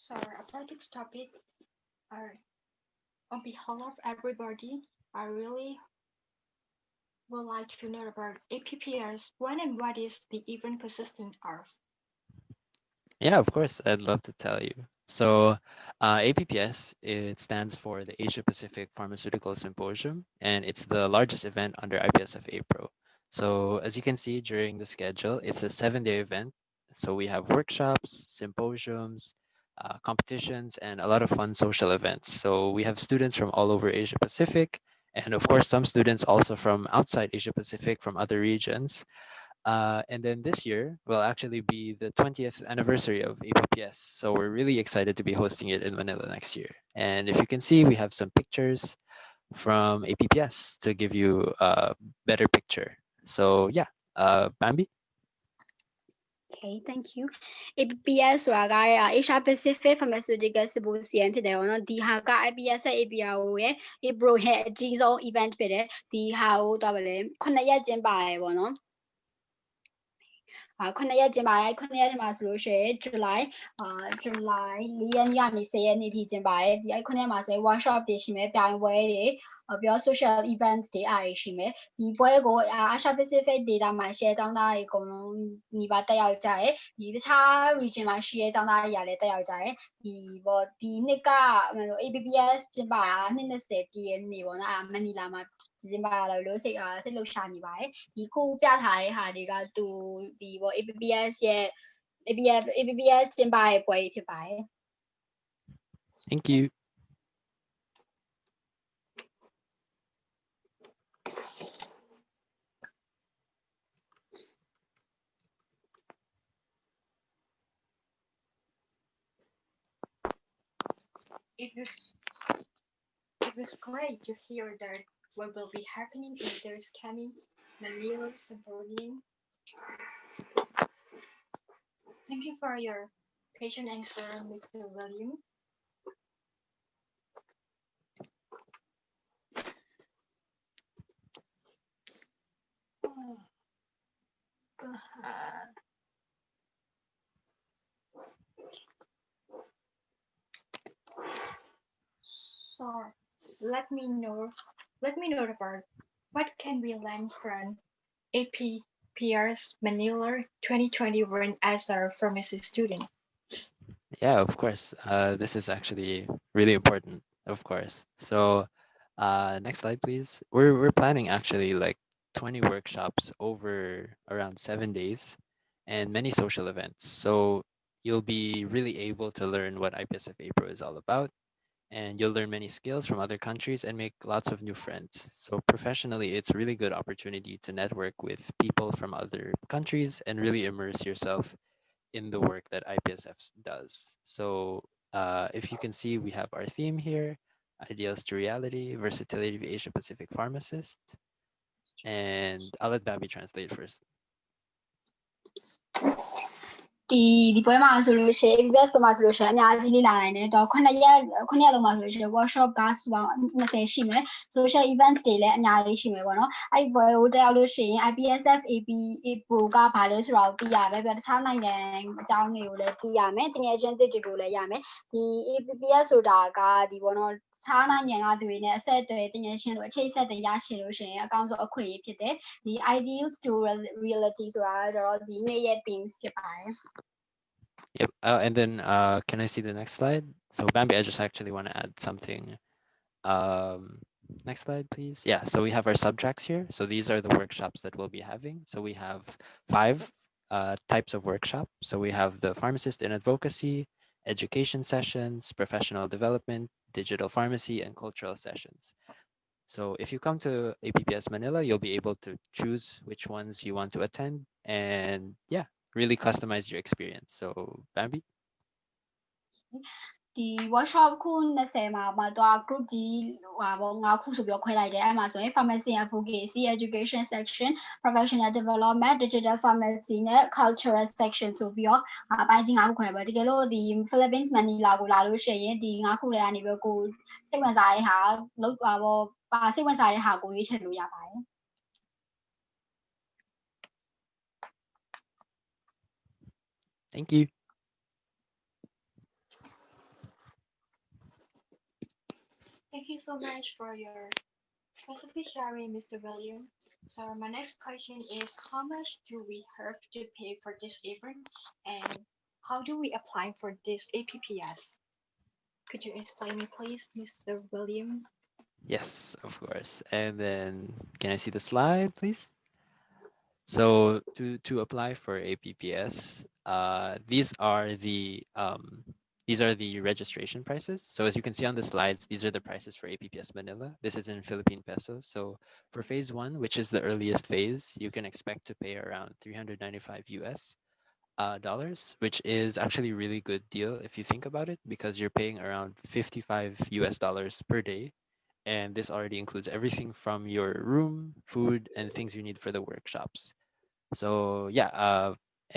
So about this topic, on behalf of everybody, I really would like to know about APPs. When and what is the event consisting of? Yeah, of course, I'd love to tell you. So APPS, it stands for the Asia Pacific Pharmaceutical Symposium, and it's the largest event under IPSF APRO. So as you can see during the schedule, it's a 7-day event. So we have workshops, symposiums, competitions, and a lot of fun social events. So we have students from all over Asia Pacific, and of course, some students also from outside Asia Pacific from other regions. And then this year will actually be the 20th anniversary of APPS. So we're really excited to be hosting it in Manila next year. And if you can see, we have some pictures from APPS to give you a better picture. So yeah, Bambi? Okay, thank you. APPS ဆိုတာက Asia Pacific Pharmaceutical Symposium ဖြစ်တယ်ပေါ့နော်ဒီဟာက IPS ရဲ့ APRO ရဲ့ APRO ရဲ့အကြီးဆုံး event ဖြစ်တယ်ဒီဟာကိုတော့ဗလဲ9ရက်ကျင်းပါတယ်ပေါ့နော်9ရက်ကျင်းပါတယ်9ရက်ထဲမှာဆိုလို့ရှိရင် July 4ရက်နေ့ကနေ10ရက်နေ့ထိကျင်းပါတယ်ဒီ9ရက်မှာဆိုရင် workshop တွေရှိမယ်ပြိုင်ပွဲတွေပြော social events တွေအားရှိမယ်ဒီပွဲကို Asia Pacific data မှာ share တောင်းတာတွေအကုန်လုံးညီပါတက်ရောက်ကြတယ်ဒီတခြား region မှာရှိတဲ့တောင်းတာတွေကလည်းတက်ရောက်ကြတယ်ဒီနှစ်က APPS ကျင်းပတာ20ပြည့်နေ့ပေါ့နော်မနီလာမှာကျင်းပရလို့စိတ်လှုပ်ရှားနေပါတယ်ဒီခုပြထားတဲ့ဟာတွေကသူဒီ APPS ရဲ့ APPS ကျင်းပရဲ့ပွဲတွေဖြစ်ပါတယ် Thank you. It was great to hear that what will be happening in this coming Manila Symposium. Thank you for your patient answer, Mr. William. So let me know about what can we learn from APPs Manila 2021 as a pharmacy student. Yeah, of course. This is actually really important, of course. So next slide, please. We're planning actually like 20 workshops over around 7 days and many social events. So you'll be really able to learn what IPSF APRO is all about. And you'll learn many skills from other countries and make lots of new friends. So professionally, it's a really good opportunity to network with people from other countries and really immerse yourself in the work that IPSF does. So if you can see, we have our theme here, Ideals to Reality, Versatility of Asia Pacific Pharmacist. And I'll let Bambi translate first. ဒီပွဲမှာဆိုလို့ရှိရင် APPS ပွဲမှာဆိုလို့ရှိရင်အများကြီးလေ့လာနိုင်တယ်တော့9ရက်လုံးမှာဆိုလို့ရှိရင် workshop ကစုပေါင်း20ရှိမယ် social events တွေလည်းအများကြီးရှိမယ်ပေါ့နော်အဲ့ဒီပွဲကိုတက်ရောက်လို့ရှိရင် IPSF APRO ကဘာလဲဆိုတာကိုသိရမယ်ပြီးတော့တခြားနိုင်ငံအကြောင်းတွေကိုလည်းသိရမယ်တကယ်ချင်းတွေကိုလည်းရမယ်ဒီ APPS ဆိုတာကဒီပေါ့နော်တခြားနိုင်ငံကသူတွေနဲ့အဆက်အသွယ်တကယ်ချင်းလို့အခြေဆက်တွေရရှိလို့ရှိရင်အကောင်းဆုံးအခွင့်အရေးဖြစ်တယ်ဒီ ideals to reality ဆိုတာကတော့ဒီနေ့ရဲ့ themes ဖြစ်ပါတယ် Yep. And then can I see the next slide? So Bambi, I just actually want to add something. Next slide, please. Yeah, so we have our SUBTRACKS here. So these are the workshops that we'll be having. So we have 5 types of workshop. So we have the pharmacist in advocacy, education sessions, professional development, digital pharmacy, and cultural sessions. So if you come to APPS Manila, you'll be able to choose which ones you want to attend and yeah, really customize your experience. So Bambi? ဒီ workshop ခု20မှာတော့ group ကြီး9ခုဆိုပြီးခွဲလိုက်တယ်အဲ့မှာဆိုရင် pharmacy advocacy education section professional development digital pharmacy နဲ့ cultural section ဆိုပြီးတော့အပိုင်းကြီး9ခုခွဲပါတကယ်လို့ဒီ Philippines Manila ကိုလာလို့ရှိရင်ဒီ9ခုထဲကနေပြီးကိုစိတ်ဝင်စားတဲ့ဟာလောက်ပါစိတ်ဝင်စားတဲ့ဟာကိုရွေးချယ်လို့ရပါတယ် Thank you. Thank you so much for your specific sharing, Mr. William. So my next question is, how much do we have to pay for this event, and how do we apply for this APPS? Could you explain me, please, Mr. William? Yes, of course. And then can I see the slide, please? So to apply for APPS, these are the registration prices. So as you can see on the slides, these are the prices for APPS Manila. This is in Philippine pesos. So for phase 1, which is the earliest phase, you can expect to pay around 395 US dollars, which is actually a really good deal if you think about it, because you're paying around 55 US dollars per day. And this already includes everything from your room, food, and things you need for the workshops. So yeah,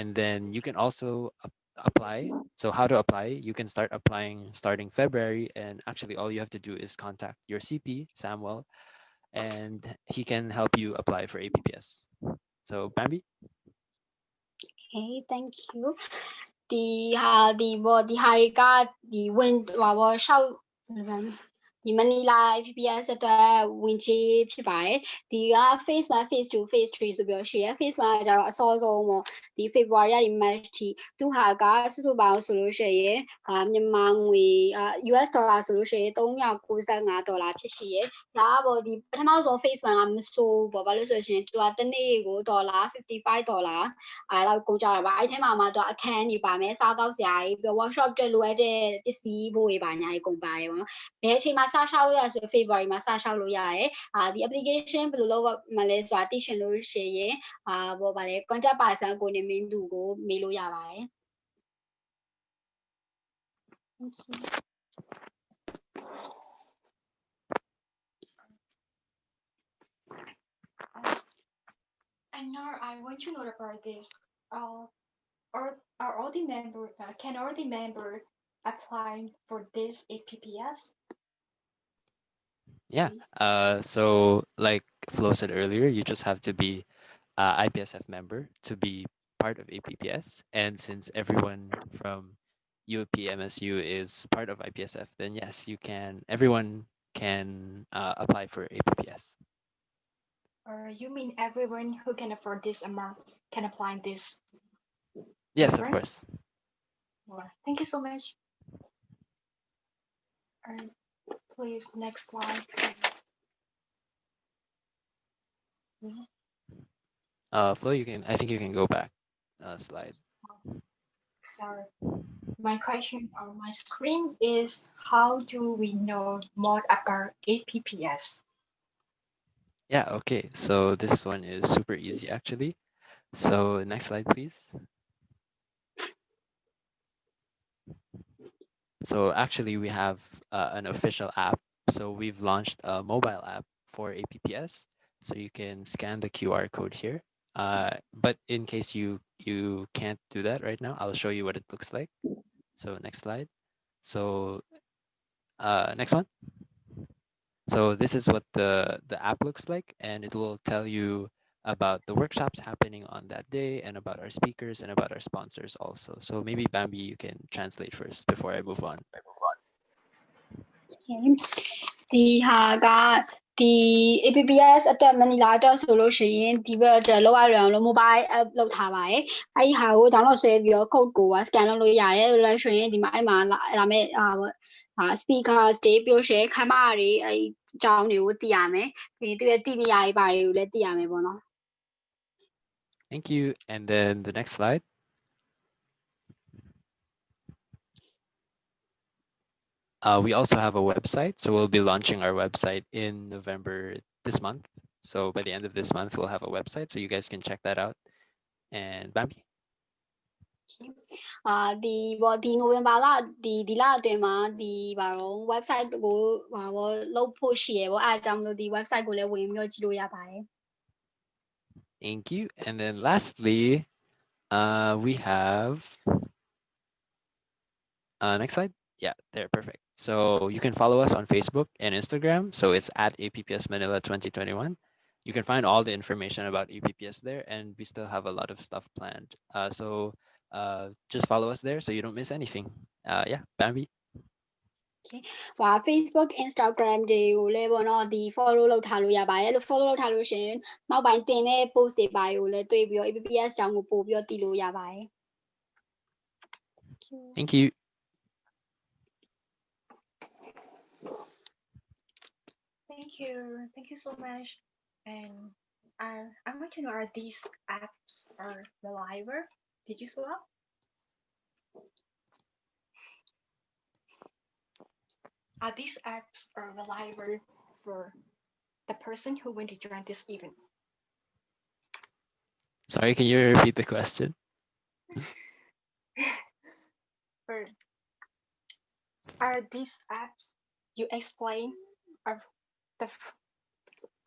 and then you can also apply. So how to apply? You can start applying starting February, and actually all you have to do is contact your CP, Samuel, and he can help you apply for APPS. So Bambi? Okay, thank you. ဒီဟာတွေကဒီ win ရှောက်ဒီ Manila APPS အတွက်ဝင်ချေဖြစ်ပါတယ်ဒီက phase 1 phase 2 phase 3ဆိုပြီးရှိရ phase 1ကကြတော့အစောဆုံးပေါ့ဒီ February ကနေ March ထိသူဟာကစုစုပေါင်းဆိုလို့ရှိရင်မြန်မာငွေUS ဒေါ်လာဆိုလို့ရှိရင်$395ဖြစ်ရှိရဒါကပေါ့ဒီပထမဆုံး phase 1ကမဆိုးပေါ့ဘာလို့ဆိုရှင်သူကတစ်နေ့ကို$55အဲ့လောက်ကုန်ကြတာပါအဲ့ထဲမှာသူအခန်းကြီးပါမယ်စားတော့စရာကြီးပြီး workshop တက်လိုအပ်တဲ့ပစ္စည်းဘို့တွေပါညာကြီးကုန်ပါတယ်ပေါ့နော်ဘယ်အချိန်မှာစရှောက်လို့ရဆို February မှာစရှောက်လို့ရတယ်ဒီ application ဘယ်လိုလုပ်မလဲဆိုတာသိချင်လို့ရှိရင်ဘောပါလေ contact person ကိုနေမင်းသူကိုမေးလို့ရပါတယ် Thank you. And now I want to know about this. Are all the members can all the members apply for this APPS? Yeah. So like Flo said earlier, you just have to be IPSF member to be part of APPS. And since everyone from UP MSU is part of IPSF, then yes, everyone can apply for APPS. You mean everyone who can afford this amount can apply this? Yes, of course. Well, thank you so much. Please, next slide. Flo, I think you can go back slide. Sorry. My question on my screen is, how do we know more about APPS? Yeah, okay. So this one is super easy actually. So next slide, please. So actually we have an official app. So we've launched a mobile app for APPS. So you can scan the QR code here. But in case you can't do that right now, I'll show you what it looks like. So next slide. So next one. So this is what the app looks like, and it will tell you about the workshops happening on that day and about our speakers and about our sponsors also. So maybe Bambi, you can translate first before I move on. Okay. ဒီဟာကဒီ APPS အတွက် Manila အတွက်ဆိုလို့ရှိရင်ဒီဘက်အတွက်လောက်ရအောင်လို့ mobile app လောက်ထားပါတယ်အဲ့ဒီဟာကို download ဆွဲပြီးတော့ code ကို scan လုပ်လို့ရတယ်လို့ဆိုရင်ဒီမှာအဲ့မှာလာမဲ့speakers တွေပြောရှယ်ခမ်းမတွေအဲ့အကြောင်းတွေကိုသိရမယ်ပြီးသူရဲ့တိပညာရေးပါတွေကိုလည်းသိရမယ်ပေါ့နော် Thank you. And then the next slide. We also have a website, so we'll be launching our website in November this month. So by the end of this month, we'll have a website, so you guys can check that out. And Bambi. ဒီနိုဝင်ဘာလဒီလအတွင်းမှာဘာရော website ကိုလုပ်ဖို့ရှိရပေါ့အဲအကြောင်းမလို့ဒီ website ကိုလည်းဝင်ပြီးတော့ကြည့်လို့ရပါတယ် Thank you. And then lastly, we have next slide. Yeah, there, perfect. So you can follow us on Facebook and Instagram. So it's at APPS Manila 2021. You can find all the information about APPS there, and we still have a lot of stuff planned. So just follow us there so you don't miss anything. Yeah, Bambi. Facebook Instagram တွေကိုလည်းပေါ့နော်ဒီ follow လုပ်ထားလို့ရပါတယ်လို့ follow လုပ်ထားလို့ရှိရင်နောက်ပိုင်းတင်တဲ့ post တွေပါကိုလည်းတွေ့ပြီးတော့ APPS အကြောင်းကိုပို့ပြီးတော့သိလို့ရပါတယ် Thank you. Thank you so much. And I want to know, are these apps are reliable? Did you swap? Are these apps are reliable for the person who went to join this event? Sorry, can you repeat the question? Are these apps you explain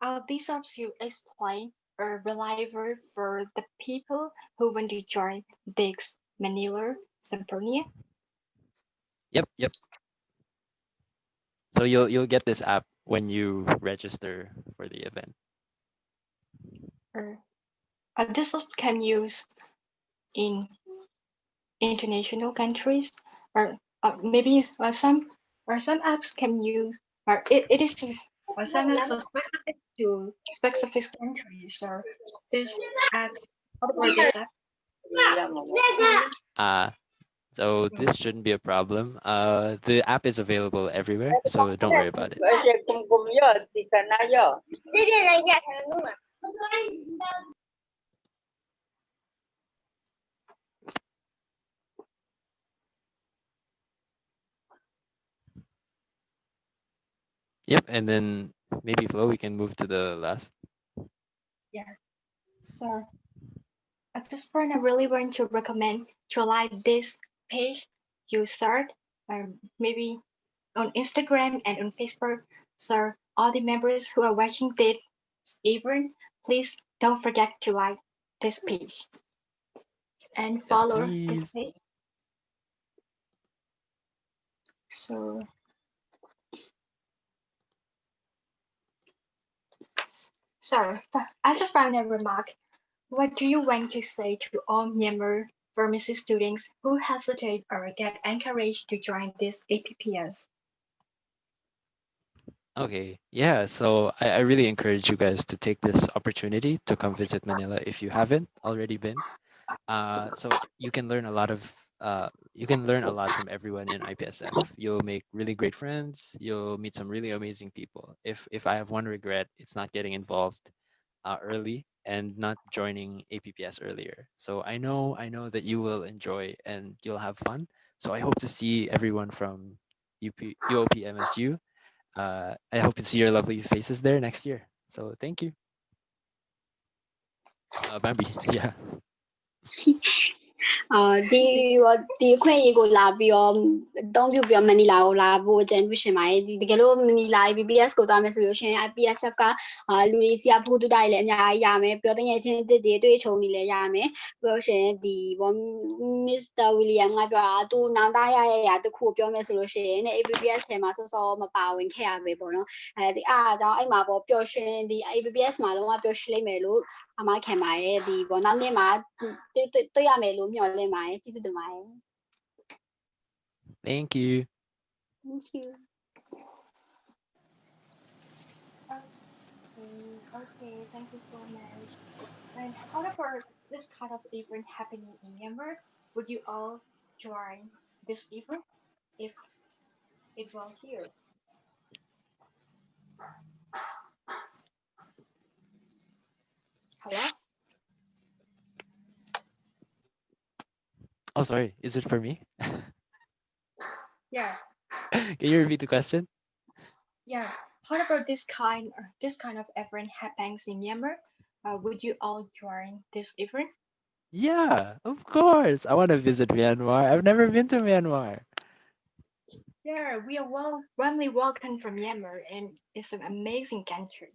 are these apps you explain are reliable for the people who want to join this Manila Symposium? Yep. So you'll get this app when you register for the event. This app can use in international countries, or maybe some apps can use, or it is some apps are specific to specific countries. Or this apps, or this app. So this shouldn't be a problem. The app is available everywhere, so don't worry about it. Yep, and then maybe Flo, we can move to the last. Yeah. So at this point, I really want to recommend to like this page you start, maybe on Instagram and on Facebook. So all the members who are watching this event, please don't forget to like this page and follow this page. So as a final remark, what do you want to say to all Myanmar pharmacy students who hesitate or get encouraged to join this APPS? Okay, yeah, so I really encourage you guys to take this opportunity to come visit Manila if you haven't already been. So you can learn a lot from everyone in IPSF. You'll make really great friends. You'll meet some really amazing people. If I have one regret, it's not getting involved early and not joining APPS earlier. So I know that you will enjoy and you'll have fun. So I hope to see everyone from UOP MSU. I hope to see your lovely faces there next year. So thank you. Bambi, yeah. ဒီခွင့်ရေးကိုလာပြီးတော့အသုံးပြုပြီးတော့မနီလာကိုလာဖို့အကြံပြုရှင်ပါတယ်ဒီတကယ်လို့မနီလာ BBS ကိုသွားမယ်ဆိုလို့ရှိရင် IPSF ကလူတွေစီကဖို့တူတိုင်းလည်းအများကြီးရမယ်ပြောတငယ်ချင်းတစ်တွေတွေ့ချုံနေလည်းရမယ်ပြီးတော့ရှင်ဒီ Mr. William ကပြောတာသူနောင်တရရဲ့ရာတစ်ခုပြောမယ်ဆိုလို့ရှိရင် APPS ထဲမှာစောစောမပါဝင်ခဲ့ရပဲပေါ့နော်ဒီအားအကြောင်းအဲ့မှာပေါ့ပျော်ရွှင်ဒီ APPS မှာလုံးဝပျော်ရွှင်လိမ့်မယ်လို့အမခံပါတယ်ဒီပေါ့နောက်နေ့မှာတွေ့ရမယ်လို့မျှော်လင့်ပါတယ်ကျေးဇူးတင်ပါတယ် Thank you. Thank you. Okay, thank you so much. And however, this kind of event happening in Myanmar, would you all join this event if it were here? Hello? Oh, sorry. Is it for me? Yeah. Can you repeat the question? Yeah. How about this kind of event happens in Myanmar? Would you all join this event? Yeah, of course. I want to visit Myanmar. I've never been to Myanmar. Yeah, we are warmly welcome from Myanmar, and it's an amazing country.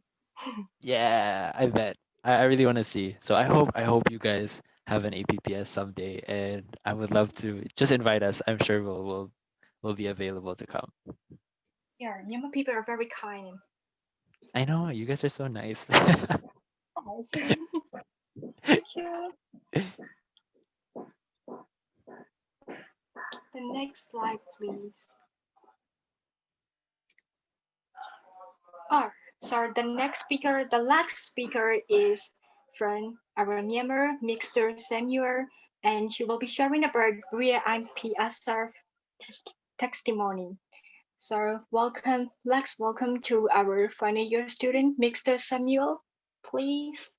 Yeah, I bet. I really want to see. So I hope you guys have an APPS someday, and I would love to just invite us. I'm sure we'll be available to come. Yeah, Myanmar people are very kind. I know you guys are so nice. Yes. Thank you. The next slide, please. Oh, sorry. The last speaker is from our Myanmar, Mr. Samuel, and she will be sharing about real IPSF testimony. So let's welcome to our final year student, Mr. Samuel, please.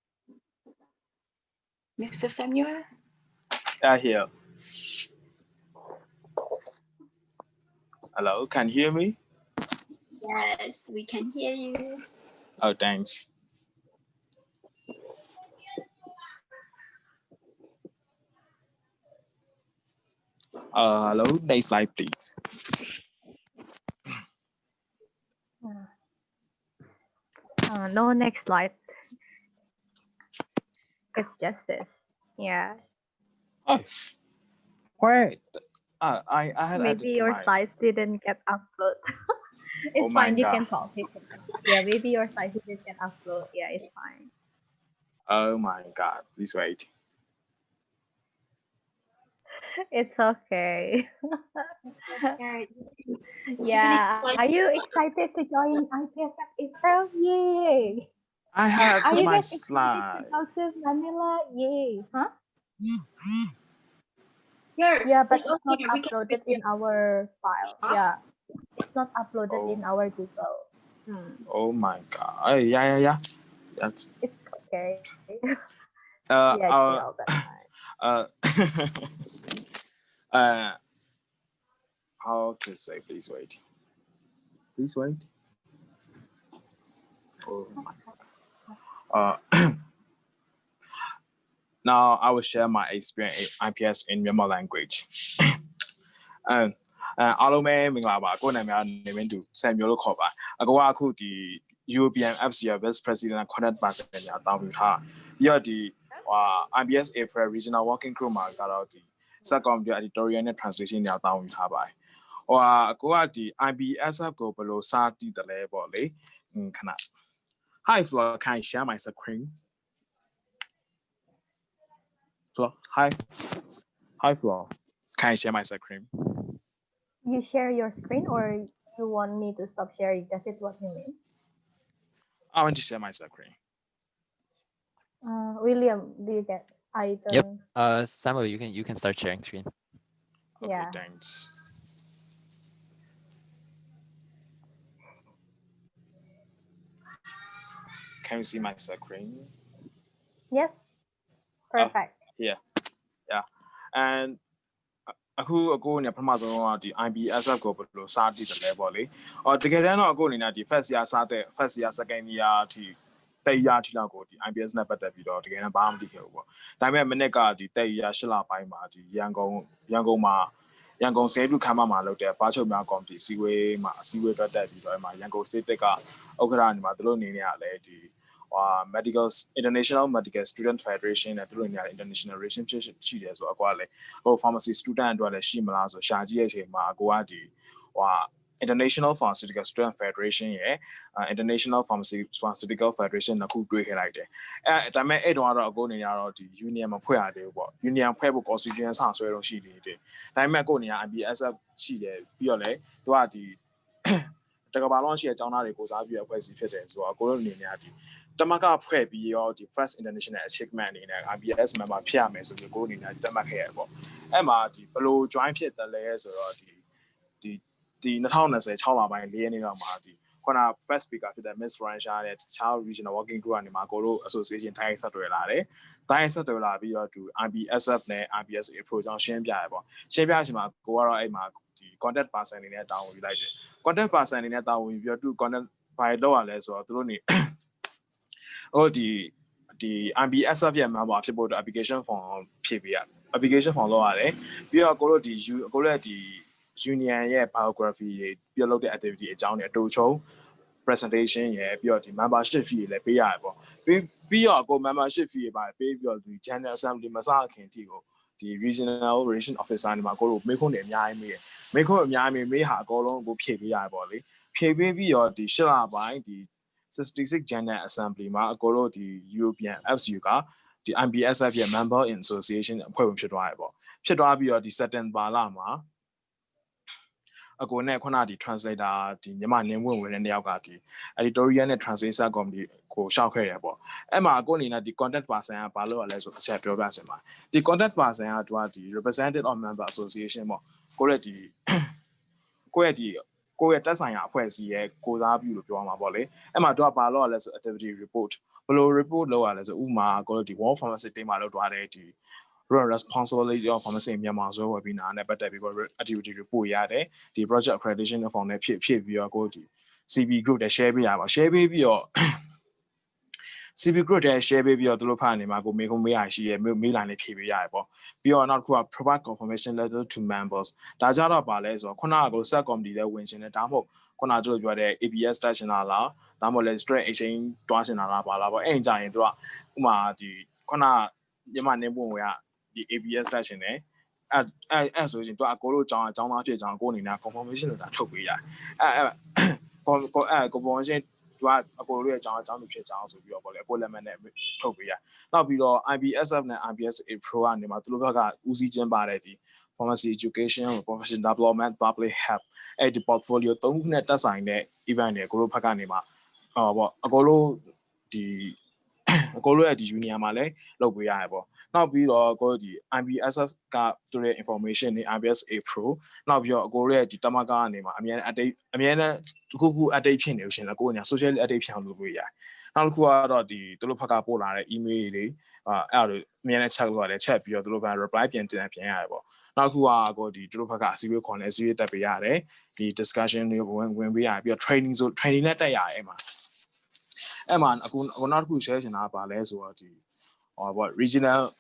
Mr. Samuel? Yeah, here. Hello, can you hear me? Yes, we can hear you. Oh, thanks. Hello, next slide, please. No, next slide. It's just this. Yeah. Oh, wait. I had Maybe your my... slides didn't get uploaded. It's Oh my fine. You God. can talk. Yeah, maybe your slides didn't get uploaded. Yeah, it's fine. Oh my God. Please wait. It's okay. Right. Yeah. Are you excited to join IPSF APRO? Yay! I have Are you my guys excited to slide. go to Manila? Yay! Huh? Yeah, Yeah, but it's it's not okay. uploaded in our file. Yeah, it's not uploaded Oh. in our Google. Oh my God. Oh, yeah. That's... It's okay. Yeah, chill. That's fine. How to say, please wait. Please wait. Oh my God. Now I will share my experience in IPS in Myanmar language. အားလုံးပဲမင်္ဂလာပါကိုနာမည်နေမင်းသူဆန်မျိုးလို့ခေါ်ပါအကောကအခုဒီ European FCA Vice President 9% ညာတောင်းယူထားပြီးတော့ဒီ IPS APRO Regional Working Group မှာကတော့ဒီ Subcommittee Editorial နဲ့ Translation ညာတောင်းယူထားပါတယ်အကောကဒီ IPSF ကိုဘယ်လိုစတည်တယ်လဲပေါ့လေခဏ Hi Flo, can I share my screen? Flo, hi Flo, can I share my screen? You share your screen or you want me to stop sharing? Does it what you mean? I want to share my screen. William, do you get? Yep. Samuel, you can start sharing screen. Okay, yeah. Thanks. Can you see my screen? Yes. Perfect. Yeah. Andအခုနေပထမဆုံးကဒီ IPSF ကိုဘယ်လိုစတည်တယ်လဲပေါ့လေတကယ်တမ်းတော့အခုအနေနဲ့ဒီ first year စတဲ့ first year second year အထိတရားထိလောက်ကိုဒီ IPS နဲ့ပတ်သက်ပြီးတော့တကယ်တမ်းဘာမှမသိခဲ့ဘူးပေါ့ဒါပေမဲ့မနေ့ကဒီတရား8လပိုင်းမှာဒီရန်ကုန်စေတုခမ်းမမှာလုပ်တဲ့ပါချုပ်များကော်မတီအစည်းအဝေးတွက်တက်ပြီးတော့အဲ့မှာရန်ကုန်စေတက်ကဥက္ကဋ္ဌညီမတို့အနေနဲ့ကလည်းဒီInternational Medical Student Federation နဲ့သူတို့ညာ International Relationship ရှိတယ်ဆိုတော့အကွာလေpharmacy student အတွက်လည်းရှိမလားဆိုရှာကြည့်ရဲ့အချိန်မှာအကွာဒီ International Pharmaceutical Student Federation ရဲ့ International Pharmaceutical Federation နှစ်ခုတွေ့ခဲ့လိုက်တယ်ဒါပေမဲ့အဲ့တုန်းကတော့အကိုအနေနဲ့ကတော့ဒီ union မဖွဲ့ရသေးဘူးပေါ့ union ဖွဲ့ဖို့ constitution စဆွဲတော့ရှိသေးတယ်ဒါပေမဲ့ကိုအနေနဲ့ IPSF ရှိတယ်ပြီးတော့လေသူကဒီတကဘာလုံးရှိတဲ့အကြောင်းသားတွေကိုစားပြီးအဖွဲ့အစည်းဖြစ်တယ်ဆိုတော့ကိုတို့အနေနဲ့ဒီတမကဖွဲ့ပြီးရောဒီ first international achievement အနေနဲ့ IPS member ဖြစ်ရမယ်ဆိုပြီးကိုအနေနဲ့တမခဲ့ရပေါ့အဲ့မှာဒီဘလို့ join ဖြစ်တယ်လဲဆိုတော့ဒီ2020 6လပိုင်း4ရက်နေ့လောက်မှာဒီခုန first speaker ဖြစ်တဲ့ Miss Francia နဲ့ Child Regional Working Group ကနေမှာကိုတို့ association တိုင်းဆက်တွေ့လာတယ်တိုင်းဆက်တွေ့လာပြီးတော့သူ IPSF နဲ့ IPS APRO ကြောင့်ရှင်းပြရပေါ့ရှင်းပြချင်မှာကိုကတော့အဲ့မှာ contact person အနေနဲ့တောင်းယူလိုက်တယ် contact person အနေနဲ့တောင်းယူပြီးတော့သူ contact ဘာလောက်ရလဲဆိုတော့သူတို့နေဟိုဒီ IPSF ရဲ့ member ဖြစ်ဖို့အတွက် application form ဖြည့်ပေးရ application form လောက်ရတယ်ပြီးတော့ကိုတို့ဒီ union ရဲ့ biography တွေပြုလုပ်တဲ့ activity အကြောင်းတွေအတူချုံ presentation ရဲ့ပြီးတော့ဒီ membership fee တွေလည်းပေးရတယ်ပေါ့ပြီးတော့ကို membership fee တွေပါပေးပြီးတော့ဒီ general assembly မစခင်အထိကိုဒီ regional relation officer တွေမှာကိုတို့မေးခွန်းတွေအများကြီးမေးတယ်မေးခွန်းအများကြီးမေးဟာအကုန်လုံးကိုဖြည့်ပေးရတယ်ပေါ့လေဖြည့်ပေးပြီးတော့ဒီရှစ်လပိုင်းဒီ 66 general assembly မှာအကိုတို့ဒီ European FCU ကဒီ IPSF ရဲ့ member in association အဖွဲ့ဝင်ဖြစ်သွားရပေါ့ဖြစ်သွားပြီးတော့ဒီ September လမှာအကိုနဲ့ခုနဒီ translator ဒီမြန်မာနင်းဝင်တဲ့နှစ်ယောက်ကဒီ editorial နဲ့ translation committee ကိုရှောက်ခဲ့ရပေါ့အဲ့မှာအကိုအနေနဲ့ဒီ contact person ကဘာလို့ရလဲဆိုအချက်ပြောပြစင်ပါဒီ contact person ကသူကဒီ representative of member association ပေါ့ကိုယ့်ရဲ့တက်ဆိုင်ရာအဖွဲ့အစည်းရဲ့ကိုစားပြုလို့ပြောမှာပေါ့လေအဲ့မှာသူကဘာလို့ရလဲဆို activity report ဘယ်လို report လုပ်ရလဲဆိုဥမာကိုယ့်ဒီ World Pharmacy Day မှာလုပ်သွားတဲ့ဒီ role responsibility of pharmacy မြန်မာဆို webinar နဲ့ပတ်သက်ပြီး activity report ရတယ်ဒီ project accreditation form နဲ့ဖြည့်ပြီးတော့ကိုဒီ CB group နဲ့ share ပေးရပါ share ပေးပြီးတော့ CB group နဲ့ share ပေးပြီးတော့သူတို့ဖာနေမှာကိုမေးခွန်းမေးရရှိရမေးလိုင်းလေးဖြည့်ပေးရတယ်ပေါ့ပြီးတော့နောက်တစ်ခုက provide confirmation letter to members ဒါကြတော့ပါလဲဆိုတော့ခုနကကို set committee လဲဝင်ရှင်တယ်ဒါမှမဟုတ်ခုနတို့ပြောတဲ့ ABS တက်ရှင်လာလားဒါမှမဟုတ်လဲ straight exchange တွားရှင်လာလားပါလားပေါ့အဲ့အကြရင်သူကဥမာဒီခုနမြန်မာနေပုံကဒီ ABS တက်ရှင်တယ်အဲ့ဆိုရင်သူကအကိုတို့အကြောင်းသားဖြစ်ကြောင်းကိုအနေနဲ့ confirmation letter ထုတ်ပေးရတယ်confirmation သူကအကိုတို့ရဲ့အကြောင်းသူဖြစ်ကြောင်းဆိုပြီးတော့ပေါ့လေအကိုလက်မှတ်နဲ့ထုတ်ပေးရနောက်ပြီးတော့ IPSF နဲ့ IPS APRO ကနေမှာသူတို့ဘက်ကဦးစီးခြင်းပါတဲ့ဒီ pharmacy education professional development public health အဲ့ဒီ portfolio 3ခုနဲ့တက်ဆိုင်တဲ့ event တွေကိုတို့ဘက်ကနေမှာပေါ့အကိုတို့ရဲ့ဒီ union မှာလည်းလုပ်ပေးရတယ်ပေါ့နောက်ပြီးတော့ကိုဒီ IPSF ကသူရဲ့ information တွေ IPS APRO နောက်ပြီးတော့အကိုရဲ့ဒီတမကနေမှာအမြဲတမ်းတစ်ခု update ဖြစ်နေလို့ရှင်လည်းကိုညာ social update ဖြစ်အောင်လုပ်ပေးရတယ်နောက်တစ်ခုကတော့ဒီသူတို့ဘက်ကပို့လာတဲ့ email တွေအဲ့လိုအမြဲတမ်း check လုပ်ရတယ် check ပြီးတော့သူတို့က reply ပြန်ရတယ်ပေါ့နောက်တစ်ခုကကိုဒီသူတို့ဘက်ကအစည်းအဝေးခေါ်နေအစည်းအဝေးတက်ပေးရတယ်ဒီ discussion တွေဝင်ပေးရတယ်ပြီးတော့ training နဲ့တက်ရတယ်အဲ့မှာအခုနောက်တစ်ခု share ချင်တာကပါလဲဆိုတော့ဒီregional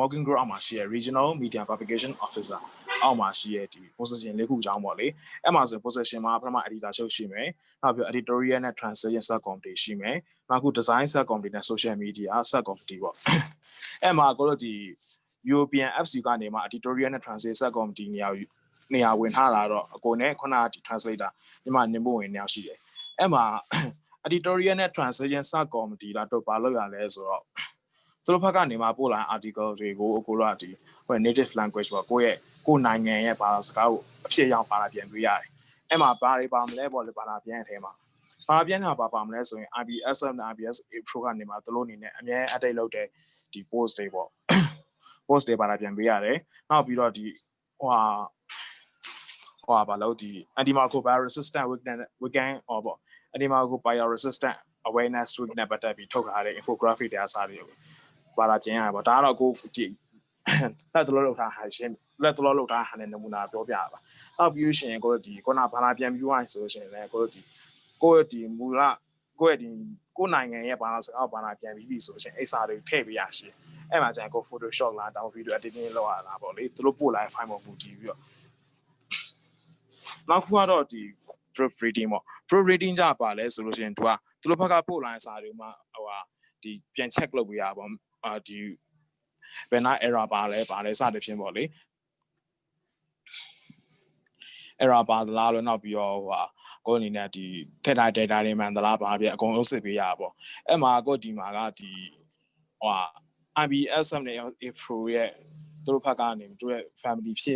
working group အောက်မှာရှိရ regional media publication officer အောက်မှာရှိရဒီ position ၄ခုအကြောင်းပေါ့လေအဲ့မှာဆို position မှာပထမ editor ချုပ်ရှိမယ်နောက်ပြီး editorial နဲ့ translation sub committee ရှိမယ်နောက်အခု design sub committee နဲ့ social media sub committee ပေါ့အဲ့မှာကိုတို့ဒီ European FCU ကနေမှာ editorial နဲ့ translation sub committee နေရာဝင်ထားတာတော့အကိုနဲ့ခုနကဒီ translator ဒီမှာနင်းဖို့ဝင်နေရောက်ရှိတယ်အဲ့မှာ editorial နဲ့ translation sub committee လာတော့ဘာလုပ်ရလဲဆိုတော့သူတို့ဘက်ကနေမှာပို့လာ article တွေကိုအကိုတို့ကဒီ native language ပေါ့ကိုနိုင်ငံရဲ့ဘာသာစကားကိုအဖြစ်အရောက်ပါလာပြန်ပေးရတယ်အဲ့မှာဘာတွေပါမလဲပေါ့လေဘာသာပြန်အထဲမှာဘာသာပြန်တာပါမလဲဆိုရင် IPSF နဲ့ IPS APRO ကနေမှာသူတို့အနေနဲ့အမြဲ update လုပ်တဲ့ဒီ post တွေပေါ့ post တွေပါလာပြန်ပေးရတယ်နောက်ပြီးတော့ဒီဘာလို့ဒီ antimicrobial resistant weekend ပေါ့ antimicrobial resistant awareness week နဲ့ပတ်သက်ပြီးထုတ်ထားတဲ့ infographic တွေအစားတွေကိုပါလာပြန်ရပါဒါကတော့ကိုဒီလက်တော်လောက်ထားဟာနဲ့နမူနာပြောပြပါနောက်ပြီးရှင်ကိုဒီခုနဘာလာပြန်ပြီးသွားဆိုရှင်လည်းကိုဒီမူလကိုနိုင်ငံရဲ့ဘာသာစကားဘာလာပြန်ပြီးပြီဆိုရှင်အဲ့စာတွေထည့်ပေးရရှင်အဲ့မှာကျန်ကို Photoshop လာတောင်း video editing လုပ်ရတာပေါ့လေသူတို့ပို့လာတဲ့ file ပေါ်မူတည်ပြီးတော့နောက်ခုကတော့ဒီ proofreading ပေါ့ proofreading ကြပါလဲဆိုလို့ရှင်သူတို့ဘက်ကပို့လာတဲ့စာတွေမှာဒီပြန် check လုပ်ပေးရပါဒီဘယ်နာ error ပါလဲစသဖြင့်ပေါ့လေ error ပါသလားလို့နောက်ပြီးတော့ကိုအနေနဲ့ဒီထည့်ထား data တွေမှန်သလားပါပြအကုန်လုံးစစ်ပေးရပါပေါ့အဲ့မှာကိုဒီမှာကဒီ IPSF နဲ့ APRO ရဲ့သူတို့ဘက်ကနေသူတို့ရဲ့ family ဖြ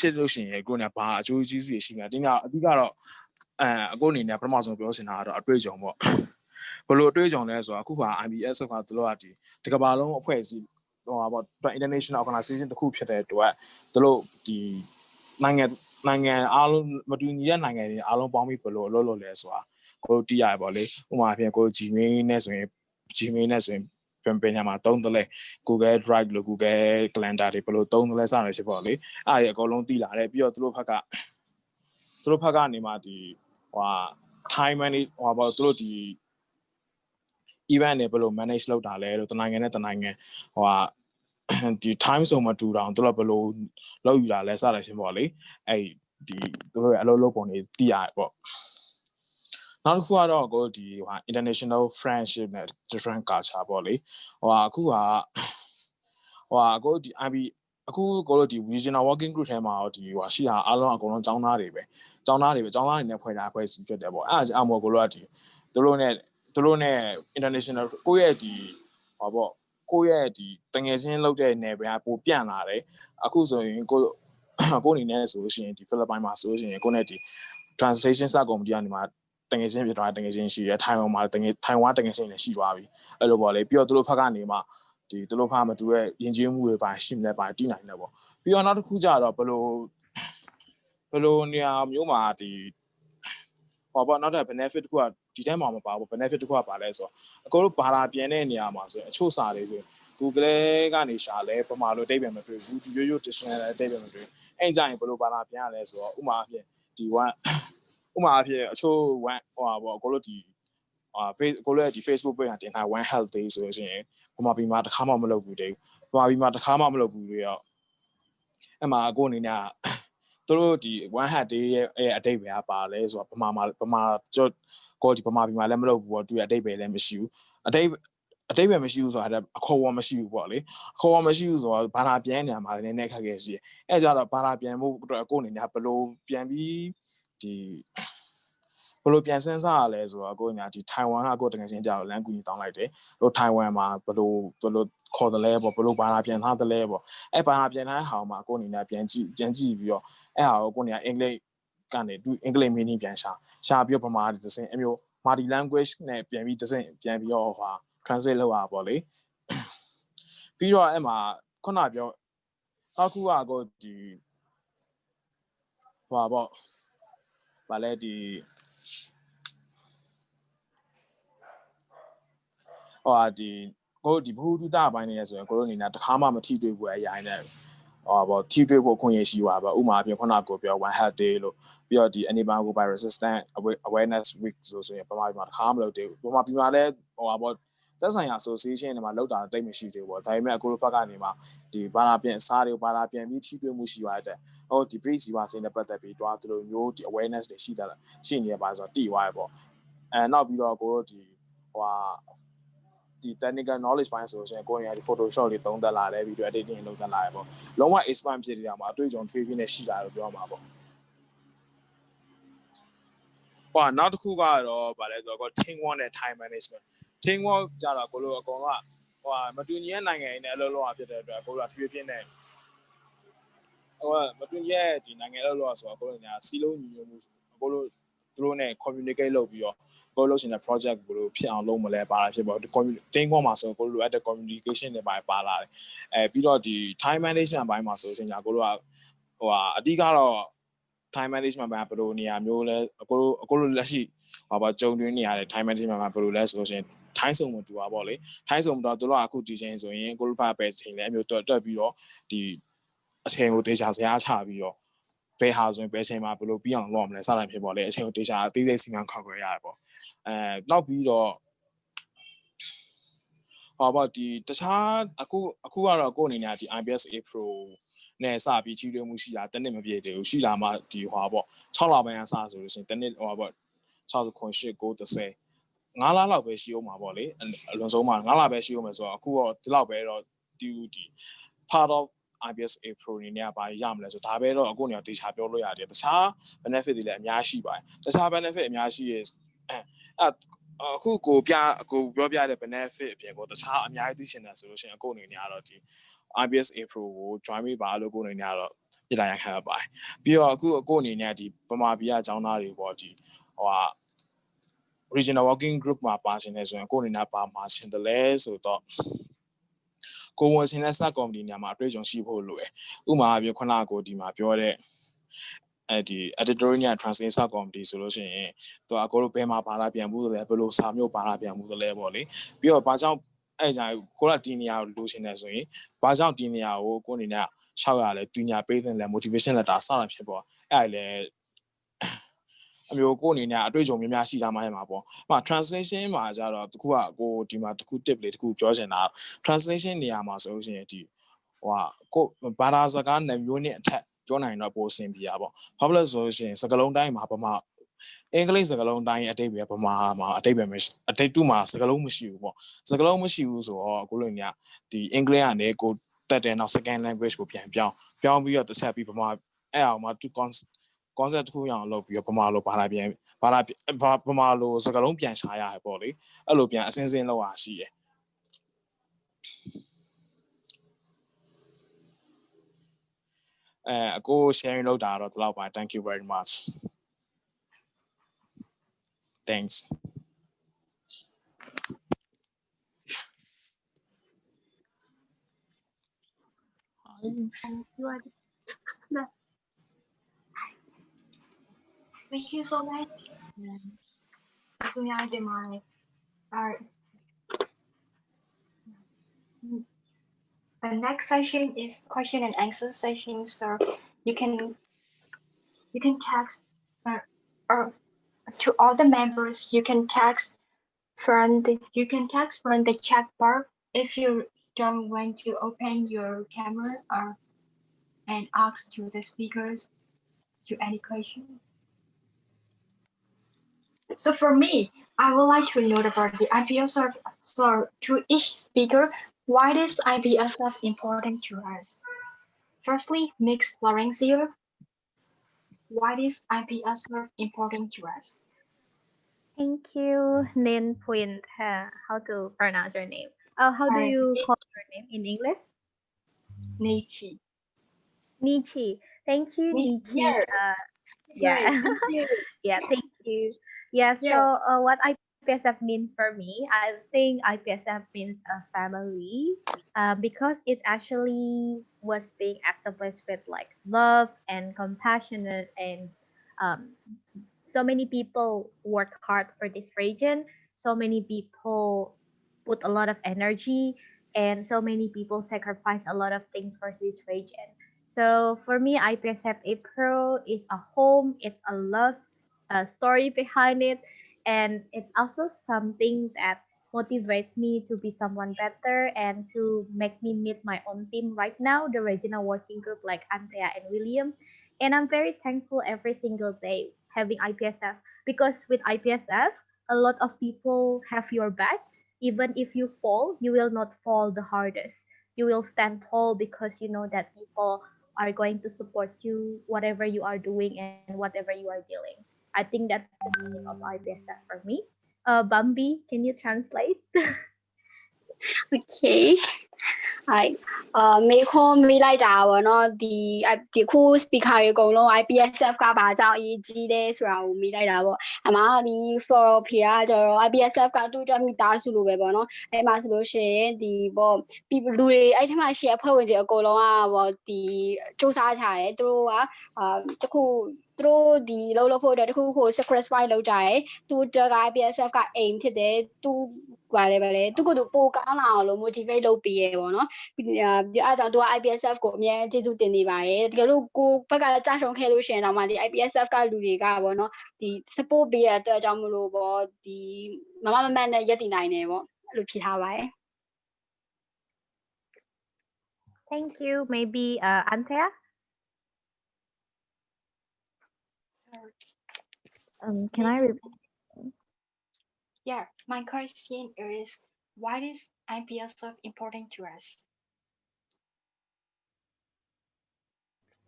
စ်လို့ရှိရင်ကိုနေဘာအကျိုးကျေးဇူးတွေရှိမှာတင်းကအဓိကတော့အခုအနေနဲ့ပထမဆုံးပြောချင်တာကတော့အတွေ့အကြုံပေါ့ဘယ်လိုအတွေ့အကြုံလဲဆိုတော့အခုက IPSF ကသူတို့ကဒီကမ္ဘာလုံးအဖွဲ့အစည်းပေါ့ international organization တစ်ခုဖြစ်တဲ့အတွက်သူတို့ဒီနိုင်ငံအားလုံးမတူညီတဲ့နိုင်ငံတွေအားလုံးပေါင်းပြီးဘယ်လိုလုပ်လဲဆိုတာကိုသိရတယ်ပေါ့လေဥပမာဖြင့်ကို Gmail နဲ့ဆိုရင် ပြန်ပညာမှာတုံးတယ်လေ Google Drive လို့ Google Calendar တွေဘယ်လိုတုံးတယ်လဲစတယ်ဖြစ်ပေါ့လေအဲ့ဒါအကုန်လုံးသိလာတယ်ပြီးတော့သူတို့ဘက်ကနေမှဒီဟို time manage ဟိုပေါ့သူတို့ဒီ event တွေဘယ်လို manage လုပ်တာလဲလို့တနိုင်ငံနဲ့တနိုင်ငံဟိုဒီ time zone မှာတူတာသူတို့ဘယ်လိုလုပ်ယူတာလဲစတယ်ဖြစ်ပေါ့လေအဲ့ဒီသူတို့ရဲ့အလုပ်လုပ်ပုံတွေသိရတယ်ပေါ့နောက်တစ်ခုကတော့ကိုဒီဟို international friendship နဲ့ different culture ပေါ့လေဟိုအခုကဟိုကိုဒီ IB အခုကိုတို့ဒီ regional working group ထဲမှာဒီဟိုရှိတာအားလုံးအကုန်လုံးចောင်းသားတွေနဲ့ဖွဲ့တာဖွဲ့စီဖြစ်တယ်ပေါ့အဲ့ဒါအမောကိုတို့ကဒီသူတို့နဲ့ international ကိုယ့်ရဲ့ဒီဟောပေါ့ကိုယ့်ရဲ့ဒီတငယ်ချင်းလောက်တဲ့နယ်ပယ်ကပိုပြန့်လာတယ်အခုဆိုရင်ကိုအနေနဲ့ဆိုလို့ရှိရင်ဒီဖိလစ်ပိုင်မှာဆိုလို့ရှိရင်ကိုနဲ့ဒီ translation စကော်မတီကနေမှာတငယ်ချင်းဖြစ်သွားတဲ့တငယ်ချင်းရှိတယ်ထိုင်ဝမ်မှာထိုင်ဝမ်တငယ်ချင်းလည်းရှိသွားပြီအဲ့လိုပေါ့လေပြီးတော့သူတို့ဘက်ကနေမှဒီသူတို့ဖားမတူရဲ့ယဉ်ကျေးမှုတွေပါရှိမလဲပါတီးနိုင်တယ်ပေါ့ပြီးတော့နောက်တစ်ခုကျတော့ဘယ်လိုနေရာမျိုးမှာဒီဟောပေါ့နောက်တဲ့ benefit တခုကဒီထဲမှာမပါဘူး benefit တခုကပါလဲဆိုတော့အကိုတို့ဘာသာပြန်တဲ့နေရာမှာဆိုရင်အချို့စာတွေဆို Google ကနေရှာလဲပမာလို့အတိတ်ပဲမတွေ့ဘူးဒီရိုး dictionary လည်းအတိတ်ပဲမတွေ့အဲ့ကြရင်ဘယ်လိုဘာသာပြန်ရလဲဆိုတော့ဥမာအဖြစ်ဒီအချို့ဟိုပေါ့အကိုတို့ဒီကိုလည်းဒီ Facebook ပage တင်ထား One Health Day ဆိုရင်ပမာပြီးမှတစ်ခါမှမလုပ်ဘူးတဲ့ပမာပြီးမှတစ်ခါမှမလုပ်ဘူးတွေရောအဲ့မှာအကိုအနေနဲ့သူတို့ဒီ One Health Day ရဲ့အတိတ်ပဲပါလဲဆိုတော့ပမာကျော်ကိုဒီပမာပြီးမှလည်းမလုပ်ဘူးပေါ့သူရဲ့အတိတ်ပဲလည်းမရှိဘူးအတိတ်ပဲမရှိဘူးဆိုတာအခေါ်အဝေါ်မရှိဘူးပေါ့လေအခေါ်အဝေါ်မရှိဘူးဆိုတော့ဘာသာပြန်နေမှာလည်းနည်းနည်းခက်ခဲရှိတယ်အဲ့ကြတော့ဘာသာပြန်ဖို့အတွက်ကိုအနေနဲ့ဘယ်လိုပြန်ပြီးဒီဘယ်လိုပြန်စဉ်းစားရလဲဆိုတော့ကိုညာဒီထိုင်ဝမ်ကကိုတကယ်ချင်းကြောက်လမ်းကူညီတောင်းလိုက်တယ်ဟိုထိုင်ဝမ်မှာဘယ်လိုခေါ်တယ်လဲပေါ့ဘယ်လိုဘာသာပြန်ထားတယ်လဲပေါ့အဲ့ဘာသာပြန်ထားတဲ့ဟာမှာကိုအနေနဲ့ပြန်ကြည့်ပြီးတော့အဲ့ဟာကိုကိုနေကအင်္ဂလိပ်ကနေသူအင်္ဂလိပ် meaning ပြန်ရှာပြီးတော့ဗမာဒီစင်အမျိုး multi language နဲ့ပြန်ပြီးတော့ဟာ translate လုပ်ရပါပေါ့လေပြီးတော့အဲ့မှာခုနပြောနောက်ခုကကိုဒီဟိုပေါ့ဗာလဲဒီကိုဒီဘူတူတာပိုင်းနေရဆိုရင်ကိုတို့အနေနဲ့တခါမှမထိတွေ့ဘူးအရာနဲ့ပေါ့ထိတွေ့ဖို့ခွင့်ရရှိပါဥမာအပြင်ခုနကိုပြော One Health Day လို့ပြီးတော့ဒီ Antiviral Resistant Awareness Week ဆိုရင်ပမာမှာတခါမှမလုပ်သေးဘူးပမာပြီးမှလည်းပေါ့သက်ဆိုင်ရာ association တွေမှာလောက်တာတိတ်မရှိသေးဘူးပေါ့ဒါပေမဲ့ကိုတို့ဘက်ကနေမှဒီဘာသာပြန်စားတွေဘာသာပြန်ပြီးထိတွေ့မှုရှိရတဲ့ဒီ brief စီပါစင်းနဲ့ပတ်သက်ပြီးတော့သူတို့မျိုးဒီ awareness တွေရှိနေရပါဆိုတော့တည်သွားရပေါ့နောက်ပြီးတော့ကိုတို့ဒီဒီ technical knowledge ပိုင်းဆိုရင်ကိုယ်ရဒီ Photoshop လေးသုံးသပ်လာတယ် video editing လုပ်သပ်လာတယ်ပေါ့လုံးဝ expand ဖြစ်နေတာမှာအတွေ့အကြုံထွေးပြင်းနေရှိတာလို့ပြောမှာပေါ့နောက်တစ်ခုကတော့ဗာလဲဆိုတော့ teamwork နဲ့ time management teamwork ကြတော့ကိုလိုအကောင်ကမတူညီတဲ့နိုင်ငံတွေနဲ့အလုပ်လုပ်ရဖြစ်တဲ့အတွက်ကိုလိုထွေးပြင်းနေမတူညီတဲ့ဒီနိုင်ငံအလုပ်လုပ်ရဆိုတော့ကိုလိုညာစီလုံးညီညွတ်မှုကိုလိုသူတို့နဲ့ communicate လုပ်ပြီးတော့ကိုလို့ရှိရင် project ကိုလို့ဖြစ်အောင်လုပ်မလဲပါဖြစ်ပေါ့ team work မှာဆိုကိုလိုအဲ့တဲ့ communication တွေပါလာတယ်ပြီးတော့ဒီ time management ဘိုင်းမှာဆိုရင်ညာကိုလိုကအဓိကတော့ time management ဘိုင်းဘယ်လိုနေရာမျိုးလဲကိုလိုလက်ရှိကြုံတွင်းနေရတဲ့ time management ဘိုင်းဘယ်လိုလဲဆိုရင်ထိုင်းဆောင်မတူပါပေါ့လေထိုင်းဆောင်တော့တို့ကအခုဒီချိန်ဆိုရင်ကိုလိုဖာပဲချိန်လဲအမျိုးတွက်ပြီးတော့ဒီအချိန်ကိုဒေချာစရာချပြီးတော့ဘယ်ဟာဆိုရင်ဘယ်ချိန်မှာဘယ်လိုပြီးအောင်လုပ်မလဲစတာဖြစ်ပေါ့လေအချိန်ကိုဒေချာအသေးစိတ်စီမံခန့်ခွဲရတယ်ပေါ့နောက်ပြီးတော့ပေါ့ဒီတခြားအခုကတော့ကိုယ်အနေနဲ့ဒီ IPS APRO နဲ့စပြီးချီးတွဲမှုရှိတာတနစ်မပြည့်သေးဘူးရှိလာမှဒီပေါ့6လပိုင်းကစဆိုလို့ရှိရင်တနစ်ပေါ့6.8 9 10 5လလောက်ပဲရှိအောင်ပါပေါ့လေအလွန်ဆုံးမှာ9လပဲရှိအောင်မယ်ဆိုတော့အခုတော့ဒီလောက်ပဲတော့ဒီ part of IPS APRO နေနဲ့ပါရမလဲဆိုဒါပဲတော့အခုနေတော့တေချာပြောလို့ရတယ်တခြား benefit တွေလည်းအများရှိပါတယ်တခြား benefit အများရှိရဲ့အခုကိုပြောပြတဲ့ benefit အပြင်ကိုတခြားအများကြီးသိချင်တယ်ဆိုလို့ရှိရင်အခုအနေနဲ့ကတော့ဒီ IPS APRO ကို join ပေးပါလို့ကိုအနေနဲ့ကတော့ပြလိုက်ရခံပါတယ်ပြီးတော့အခုအနေနဲ့ဒီပမာပြည်အကြောင်းသားတွေပေါ့ဒီregional working group မှာပါရှင်နေဆိုရင်ကိုအနေနဲ့ပါမှာရှင်တယ်လဲဆိုတော့ကိုဝန်ရှင်တဲ့ sub committee ညမှာအတွေ့အကြုံရှိဖို့လိုတယ်ဥမာအပြင်ခုနကကိုဒီမှာပြောတဲ့ဒီ editorial translation sub committee ဆိုလို့ရှိရင်သူအကိုတို့ဘယ်မှာပါလာပြန်မှုလဲဘယ်လိုစာမျိုးပါလာပြန်မှုလဲပေါ့လေပြီးတော့ဘာကြောင့် အဲ့ကြောင့်ကိုကဒီနေရာကိုလိုချင်တယ်ဆိုရင်ဘာကြောင့်ဒီနေရာကိုကိုအနေနဲ့600လဲပညာပေးတဲ့လဲ motivation letter စတာဖြစ်ပေါ့အဲ့ဒါလည်းအမျိုးကိုအနေနဲ့အတွေ့အကြုံများများရှိထားမှရမှာပေါ့။translation မှာကျတော့တခုကကိုဒီမှာတခု tip လေးတခုပြောချင်တာ translation နေရာမှာဆိုလို့ရှိရင်ဒီကိုဘာသာစကားနဲ့မျိုးနဲ့အထက်ပြောနိုင်တော့ပိုအဆင်ပြေတာပေါ့။ဘာဖြစ်လို့ဆိုလို့ရှိရင်စကားလုံးတိုင်းမှာဗမာအင်္ဂလိပ်စကားလုံးတိုင်းအတိတ်ပဲဗမာမှာအတိတ်ပဲမရှိအတိတ်တူမှာစကားလုံးမရှိဘူးပေါ့။စကားလုံးမရှိဘူးဆိုတော့ကိုလိုညဒီအင်္ဂလိပ်ကနေကိုတက်တဲ့နောက် second language ကိုပြန်ပြောင်းပြီးတော့တစ်ချက်ပြီးဗမာအဲ့အောင်မှာ concept တစ်ခုရအောင်လုပ်ပြီးတော့ဗမာလိုဘာသာဗမာလိုစကားလုံးပြန်ရှာရရပေါ့လေအဲ့လိုပြန်အစင်းစင်းလောက်ရရှိတယ်အကို sharing လုပ်တာတော့ဒီလောက်ပါ thank you very much thanks Thank you so much. The next session is question and answer session, so you can text or to all the members. You can text from the chat bar if you don't want to open your camera and ask to the speakers to any question. So for me, I would like to know about the IPSF. So to each speaker, why is IPSF important to us? Firstly, mixed laryngeal. Why is IPSF important to us? Thank you, Nin Point. How to pronounce your name? How do you call your name in English? Nietzsche. Nietzsche. Thank you, Nietzsche. Yeah. Yeah, thank you. Yeah, so what IPSF means for me, I think IPSF means a family because it actually was being established with like love and compassionate and so many people work hard for this region. So many people put a lot of energy and so many people sacrifice a lot of things for this region. So for me, IPSF APRO is a home, it's a love story behind it, and it's also something that motivates me to be someone better and to make me meet my own team right now, the regional working group like Antea and William. And I'm very thankful every single day having IPSF because with IPSF, a lot of people have your back. Even if you fall, you will not fall the hardest. You will stand tall because you know that people are going to support you, whatever you are doing and whatever you are dealing. I think that's the meaning of IPSF for me. Bambi, can you translate? Okay. မေခွန်းမေးလိုက်တာပေါ့နော်ဒီခု speaker တွေအကုန်လုံး IPSF ကဘာကြောင့်အရေးကြီးလဲဆိုတာကိုမေးလိုက်တာပေါ့အမှဒီ for ဖြေကကျတော့ IPSF ကသူ့အတွက်မိသားစုလိုပဲပေါ့နော်အဲ့မှာဆိုလို့ရှိရင်ဒီပေါ့လူတွေအဲ့ထက်မှရှေ့အဖွဲ့ဝင်တွေအကုန်လုံးကပေါ့ဒီစူးစမ်းကြတယ်သူတို့ကတခုသူတို့ဒီလုပ်ဖို့အတွက်တခုခု sacrifice လုပ်ကြတယ်သူတို့က IPSF က aim ဖြစ်တယ်သူဘာလဲသူကသူပိုကောင်းလာအောင်လို့ motivate လုပ်ပေးရပေါ့နော်အဲ့ကြောင့်သူက IPSF ကိုအများကြီးကျေးဇူးတင်နေပါတယ်တကယ်လို့ကိုဘက်ကကြာရှုံးခဲ့လို့ရှိရင်တော့မှဒီ IPSF ကလူတွေကပေါ့နော်ဒီ support ပေးရတဲ့အတွက်ကြောင့်မလို့ပေါ့ဒီမမနဲ့ရက်တည်နိုင်တယ်ပေါ့အဲ့လိုဖြေထားပါတယ် Thank you. Maybe Antea? Can I repeat? Yeah, my question is, why is IPSF important to us?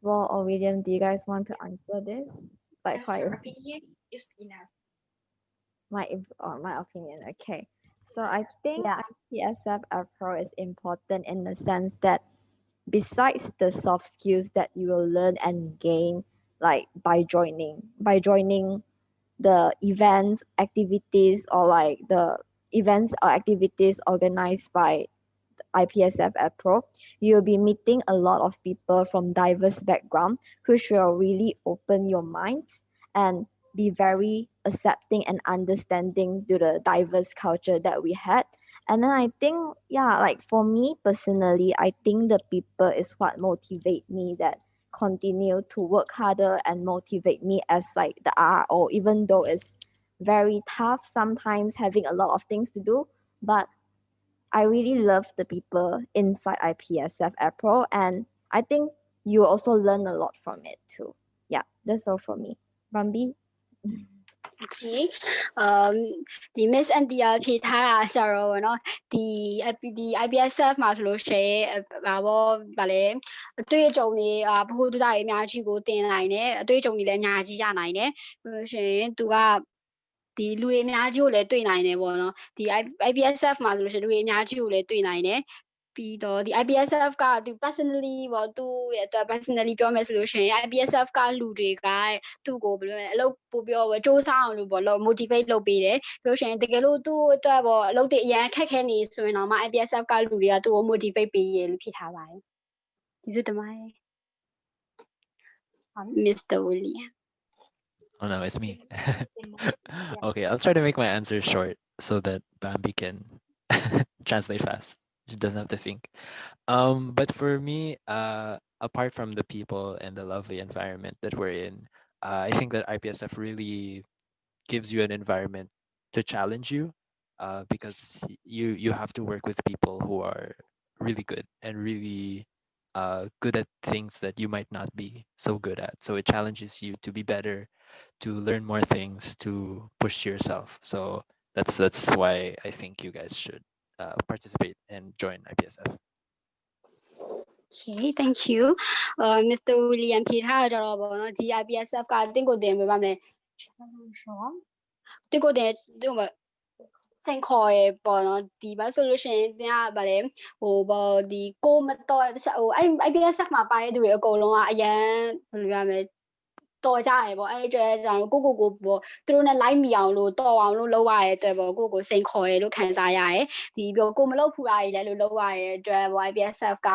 Well, or William, do you guys want to answer this? Like, Yes, your opinion is enough. My opinion, okay. So I think IPSF APRO is important in the sense that besides the soft skills that you will learn and gain, like by joining the events, activities, or like the events or activities organized by IPSF APRO, you'll be meeting a lot of people from diverse backgrounds, which will really open your minds and be very accepting and understanding to the diverse culture that we had. And then I think, yeah, like for me personally, I think the people is what motivate me, that continue to work harder and motivate me as like the RO, even though it's very tough sometimes having a lot of things to do. But I really love the people inside IPSF APRO, and I think you also learn a lot from it too. Yeah, that's all for me. Bambi? Okay. ဒီ Miss Andia ဖြေထားတာဆိုတော့เนาะဒီ IPSF မှာဆိုလို့ရှိရင်ဗာလဲအတွေ့အကြုံတွေဘ ഹു တုဒတွေအများကြီးကိုတင်နိုင်တယ်အတွေ့အကြုံတွေလည်းအများကြီးရနိုင်တယ်ပြီးလို့ရှိရင်သူကဒီလူတွေအများကြီးကိုလည်းတွေ့နိုင်တယ်ပေါ့နော်ဒီ IPSF မှာဆိုလို့ရှိရင်လူတွေအများကြီးကိုလည်းတွေ့နိုင်တယ်ပြီးတော့ဒီ IPSF ကသူ personally ပေါ့သူရဲ့အတွက် personally ပြောမယ်ဆိုလို့ရှိရင် IPSF ကလူတွေကသူ့ကိုဘယ်လိုလဲအလုပ်ပို့ပြောစ조사အောင်လို့ပေါ့လို့ motivate လုပ်ပေးတယ်ပြီးလို့ရှိရင်တကယ်လို့သူ့အတွက်ပေါ့အလုပ်တွေအရန်ခက်ခဲနေဆိုရင်တော့မှ IPSF ကလူတွေကသူ့ကို motivate ပေးရလို့ဖြစ်ထားပါတယ်ဒီစုတမိုင်း Mr. William Oh no, it's me. Okay, I'll try to make my answer short so that Bambi can translate fast. She doesn't have to think. But for me, apart from the people and the lovely environment that we're in, I think that IPSF really gives you an environment to challenge you, because you have to work with people who are really good and really good at things that you might not be so good at. So it challenges you to be better, to learn more things, to push yourself. So that's why I think you guys should participate and join IPSF. Okay, thank you. Mr. William ဖြေထားကြတော့ဗောနော် GIPSF ကတင့်ကိုတင်ပြပါမယ်တင့်ကိုတင်သူ့မှာစင်ခေါ်ရပေါ့နော်ဒီဘာဆိုလို့ရှိရင်တင်ကဗာလေဟိုဘောဒီကိုမတော်ဟိုIPSF မှာပါတဲ့သူတွေအကုန်လုံးကအရန်ဘယ်လိုရမလဲတော်ကြရပေါ့အဲ့အတွက်ကြောင့်ကိုပေါ့သူတို့နဲ့ live မီအောင်လို့တော်အောင်လို့လုပ်ရတဲ့အတွက်ပေါ့ကိုစိန်ခေါ်ရလို့ခံစားရတယ်ဒီပြောကိုမလုပ်ဖူတာကြီးလည်းလို့လုပ်ရတဲ့အတွက်ပေါ့ IPSF က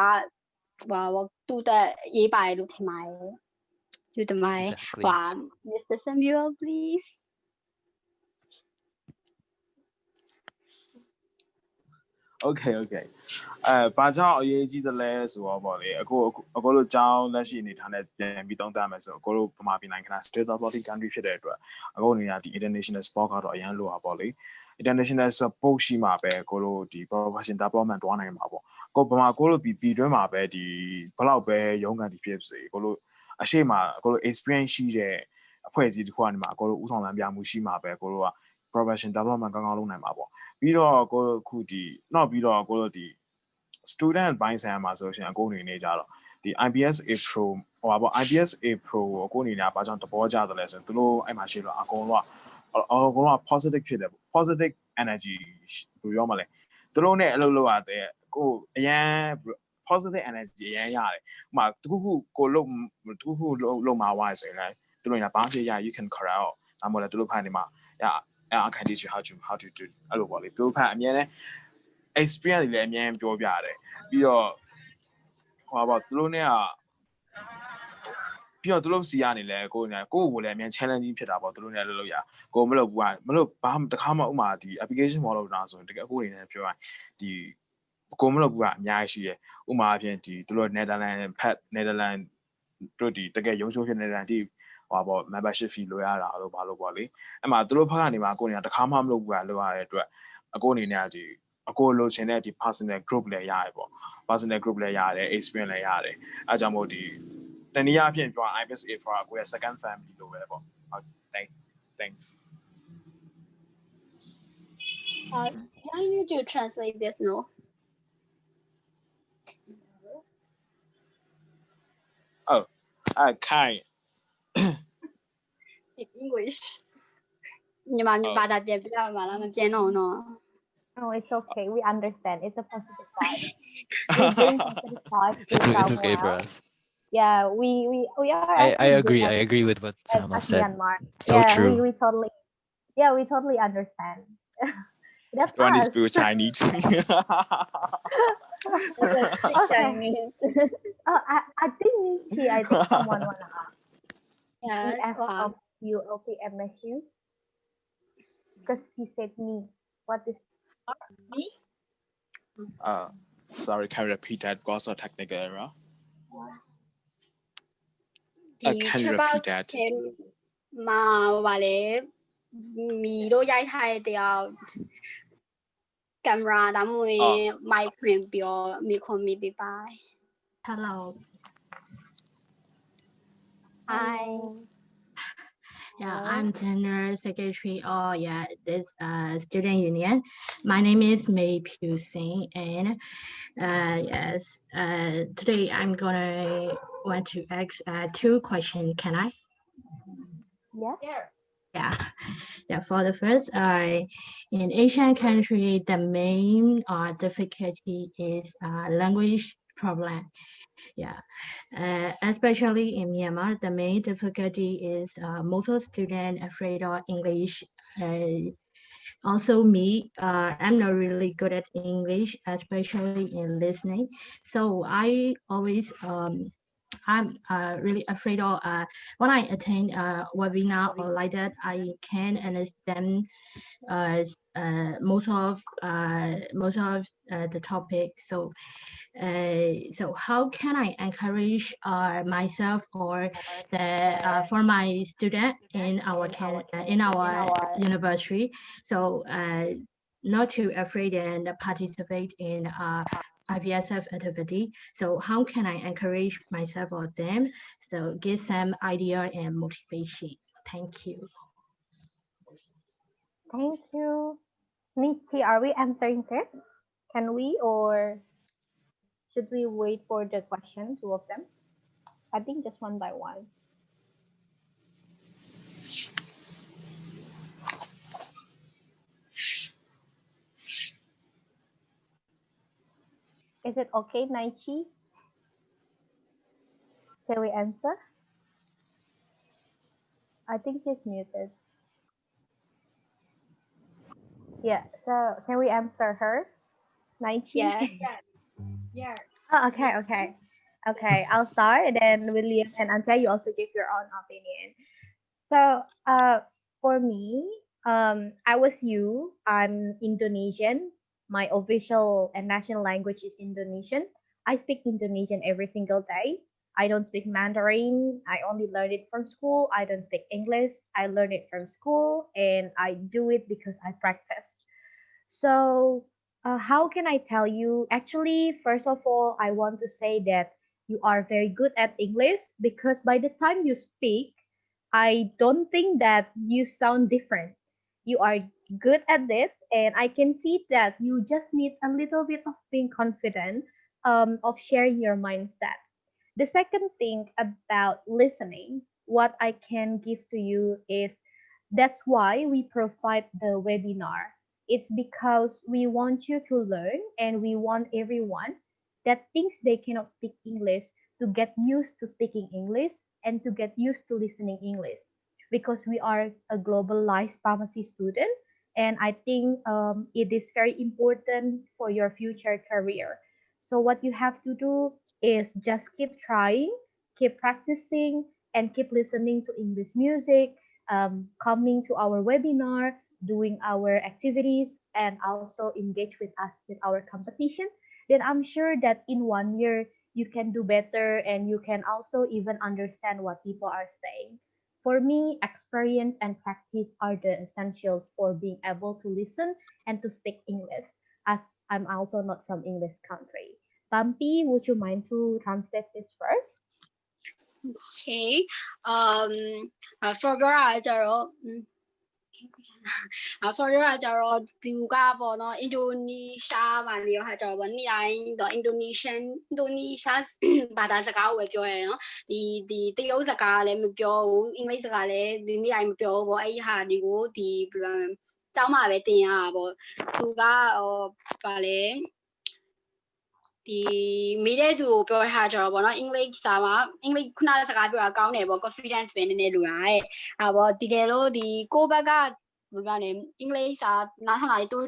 တူတက်ရေးပါတယ်လို့ထင်ပါတယ်ကျေးဇူးတင်ပါတယ်ဟွာ Mr. Samuel please Okay ဘာကြောင့်အရေးကြီးတယ်လဲဆိုတော့ပေါ့လေအခုလိုကြောင်းလက်ရှိအနေထားနဲ့ပြန်ပြီးသုံးသပ်မယ်ဆိုအခုလိုပမာပြည်နိုင်ငံက state authority country ဖြစ်တဲ့အတွက်အခုအနေနဲ့ဒီ international support ကတော့အရန်လိုပါပေါ့လေ international support ရှိမှာပဲကိုလိုဒီ professional development တွားနိုင်မှာပေါ့ကိုပမာကိုလိုပြည်တွင်းမှာပဲဒီဘလောက်ပဲရုံးကန်ဒီဖြစ်စေကိုလိုအရှိမကိုလို experience ရှိတဲ့အဖွဲ့အစည်းတစ်ခုကနေမှာကိုလိုဥဆောင်လမ်းပြမှုရှိမှာပဲကိုလိုက professional development ကောင်းကောင်းလုပ်နိုင်မှာပေါ့ပြီးတော့ကိုလိုခုဒီနောက်ပြီးတော့ကိုလိုဒီ student ဘိုင်းဆိုင်ရာမှာဆိုရှင်အခုအနေနဲ့ကြတော့ဒီ IPS APRO ဟိုပါပေါ့ IPS APRO ကိုအခုအနေနဲ့ဘာကြောင့်သဘောကျတယ်လဲဆိုရင်သူတို့အဲ့မှာရှိလို့အကုန်လုံးက positive ဖြစ်တယ် positive energy ဘယ်လိုပြောမလဲသူတို့နဲ့အလုပ်လုပ်ရတဲ့ကိုအရန် positive energy အရန်ရတယ်ဥပမာတခုခုကိုလုပ်မှာဝါဆိုရင်လည်းသူတို့ကဘာဖြစ်ရ you can corral ဒါမှမဟုတ်လည်းသူတို့ဖန်နေမှာ I can teach you how to do အဲ့လိုပေါ့လေသူတို့ဖန်အမြဲတမ်း experience တွေလည်းအမြဲပြောပြရတယ်ပြီးတော့ဟိုပါသူတို့နဲ့ကပြီးတော့သူတို့စီကနေလဲကိုယ်လည်းအမြဲ challenging ဖြစ်တာပေါ့သူတို့နဲ့လုပ်ရကိုမလုပ်ဘူးမလုပ်ဘာတခါမှဥမာဒီ application model တာဆိုရင်တကယ်အခုအနေနဲ့ပြောရဒီကိုမလုပ်ဘူးကအများကြီးရှိတယ်ဥမာအပြင်ဒီသူတို့ Netherlands တို့ဒီတကယ်ရုံးချိုးဖြစ် Netherlands ဒီဟိုပါ membership fee လိုရတာလို့ဘာလို့ပေါ့လေအဲ့မှာသူတို့ဘက်ကနေမှာကိုယ်နေတခါမှမလုပ်ဘူးကလုပ်ရတဲ့အတွက်အခုအနေနဲ့ဒီအခုလိုချင်တဲ့ဒီ personal group လည်းရတယ်ပေါ့ personal group လည်းရတယ် experience လည်းရတယ်အဲကြောင့်မို့ဒီတနည်းအားဖြင့်ပြော IPS APRO ကိုရဲ့ second family လို့ပဲပေါ့ thanks I need to translate this no oh kind in English မြန်မာဘာသာပြန်ပြရမှာလားမပြန်တော့နော် No, it's okay. We understand. It's a positive vibe. We bring positive vibes to It's okay for us. Yeah, we are. I agree with what Sama said. Myanmar. So yeah, true. We totally understand. That's you want to us. speak Chinese Chinese. Oh, I think someone wanna ask. Yes. ULPMSU. Because he said me. What is Me? Sorry, can you repeat that because of technical error? Can you repeat that? မှာပါလေမီတို့ရိုက်ထားတဲ့တရားကင်မရာဒါမှမဟုတ်မိုက်ဖွင့်ပြောမိခွန်မိပြပါ Hello. Hi. Yeah, I'm General Secretary of this student union. My name is May Pyu Singh, and yes, today I'm gonna want to ask 2 questions. Can I? Yeah. For the first, in Asian country, the main difficulty is language problem. Yeah, especially in Myanmar, the main difficulty is most of students afraid of English. Also me, I'm not really good at English, especially in listening. So I always I'm really afraid of when I attend a webinar or like that, I can understand most of the topic. So how can I encourage myself or for my student in our university, so not to afraid and participate in IPSF activity. So how can I encourage myself or them? So give some idea and motivation. Thank you. Thank you. Nikki, are we answering first? Can we, or should we wait for the question, 2 of them? I think just one by one. Is it okay, Naichi? Can we answer? I think she's muted. Yeah, so can we answer her? Naichi? Yeah. Oh, okay. I'll start, and then William and Anja, you also give your own opinion. So, for me, I was you. I'm Indonesian. My official and national language is Indonesian. I speak Indonesian every single day. I don't speak Mandarin. I only learned it from school. I don't speak English. I learned it from school, and I do it because I practice. So, how can I tell you? Actually, first of all, I want to say that you are very good at English because by the time you speak, I don't think that you sound different. You are good at it, and I can see that you just need a little bit of being confident, of sharing your mindset. The second thing about listening, what I can give to you is that's why we provide the webinar. It's because we want you to learn and we want everyone that thinks they cannot speak English to get used to speaking English and to get used to listening English because we are a globalized pharmacy student and I think it is very important for your future career. So what you have to do is just keep trying, keep practicing, and keep listening to English music, coming to our webinar, doing our activities, and also engage with us with our competition. Then I'm sure that in 1 year you can do better and you can also even understand what people are saying. For me, experience and practice are the essentials for being able to listen and to speak English, as I'm also not from English country. Bumpy, would you mind to translate this first? Okay. For your ကြတော့for your ကြတော့ဒီကပေါ့နော်အင်ဒိုနီးရှားမှာနေရောဟာကြတော့ဗောနေ့တိုင်းတော့အင်ဒိုနီးရှားဘာသာစကားကိုပဲပြောရတယ်နော်ဒီတရုတ်စကားလည်းမပြောဘူးအင်္ဂလိပ်စကားလည်းဒီနေ့တိုင်းမပြောဘူးဗောအဲ့ဒီဟာတွေကိုဒီကျောင်းမှာပဲသင်ရတာဗောသူကဗာလဲဒီမိတဲ့သူကိုပြောထားကြတော့ဗောနော်အင်္ဂလိပ်စာမှာအင်္ဂလိပ်ခုနစကားပြောတာကောင်းတယ်ဗော confidence ပဲနည်းနည်းလိုတာတဲ့ဟာဗောတကယ်လို့ဒီကိုဘက်က English နားထောင်လိုက်တူ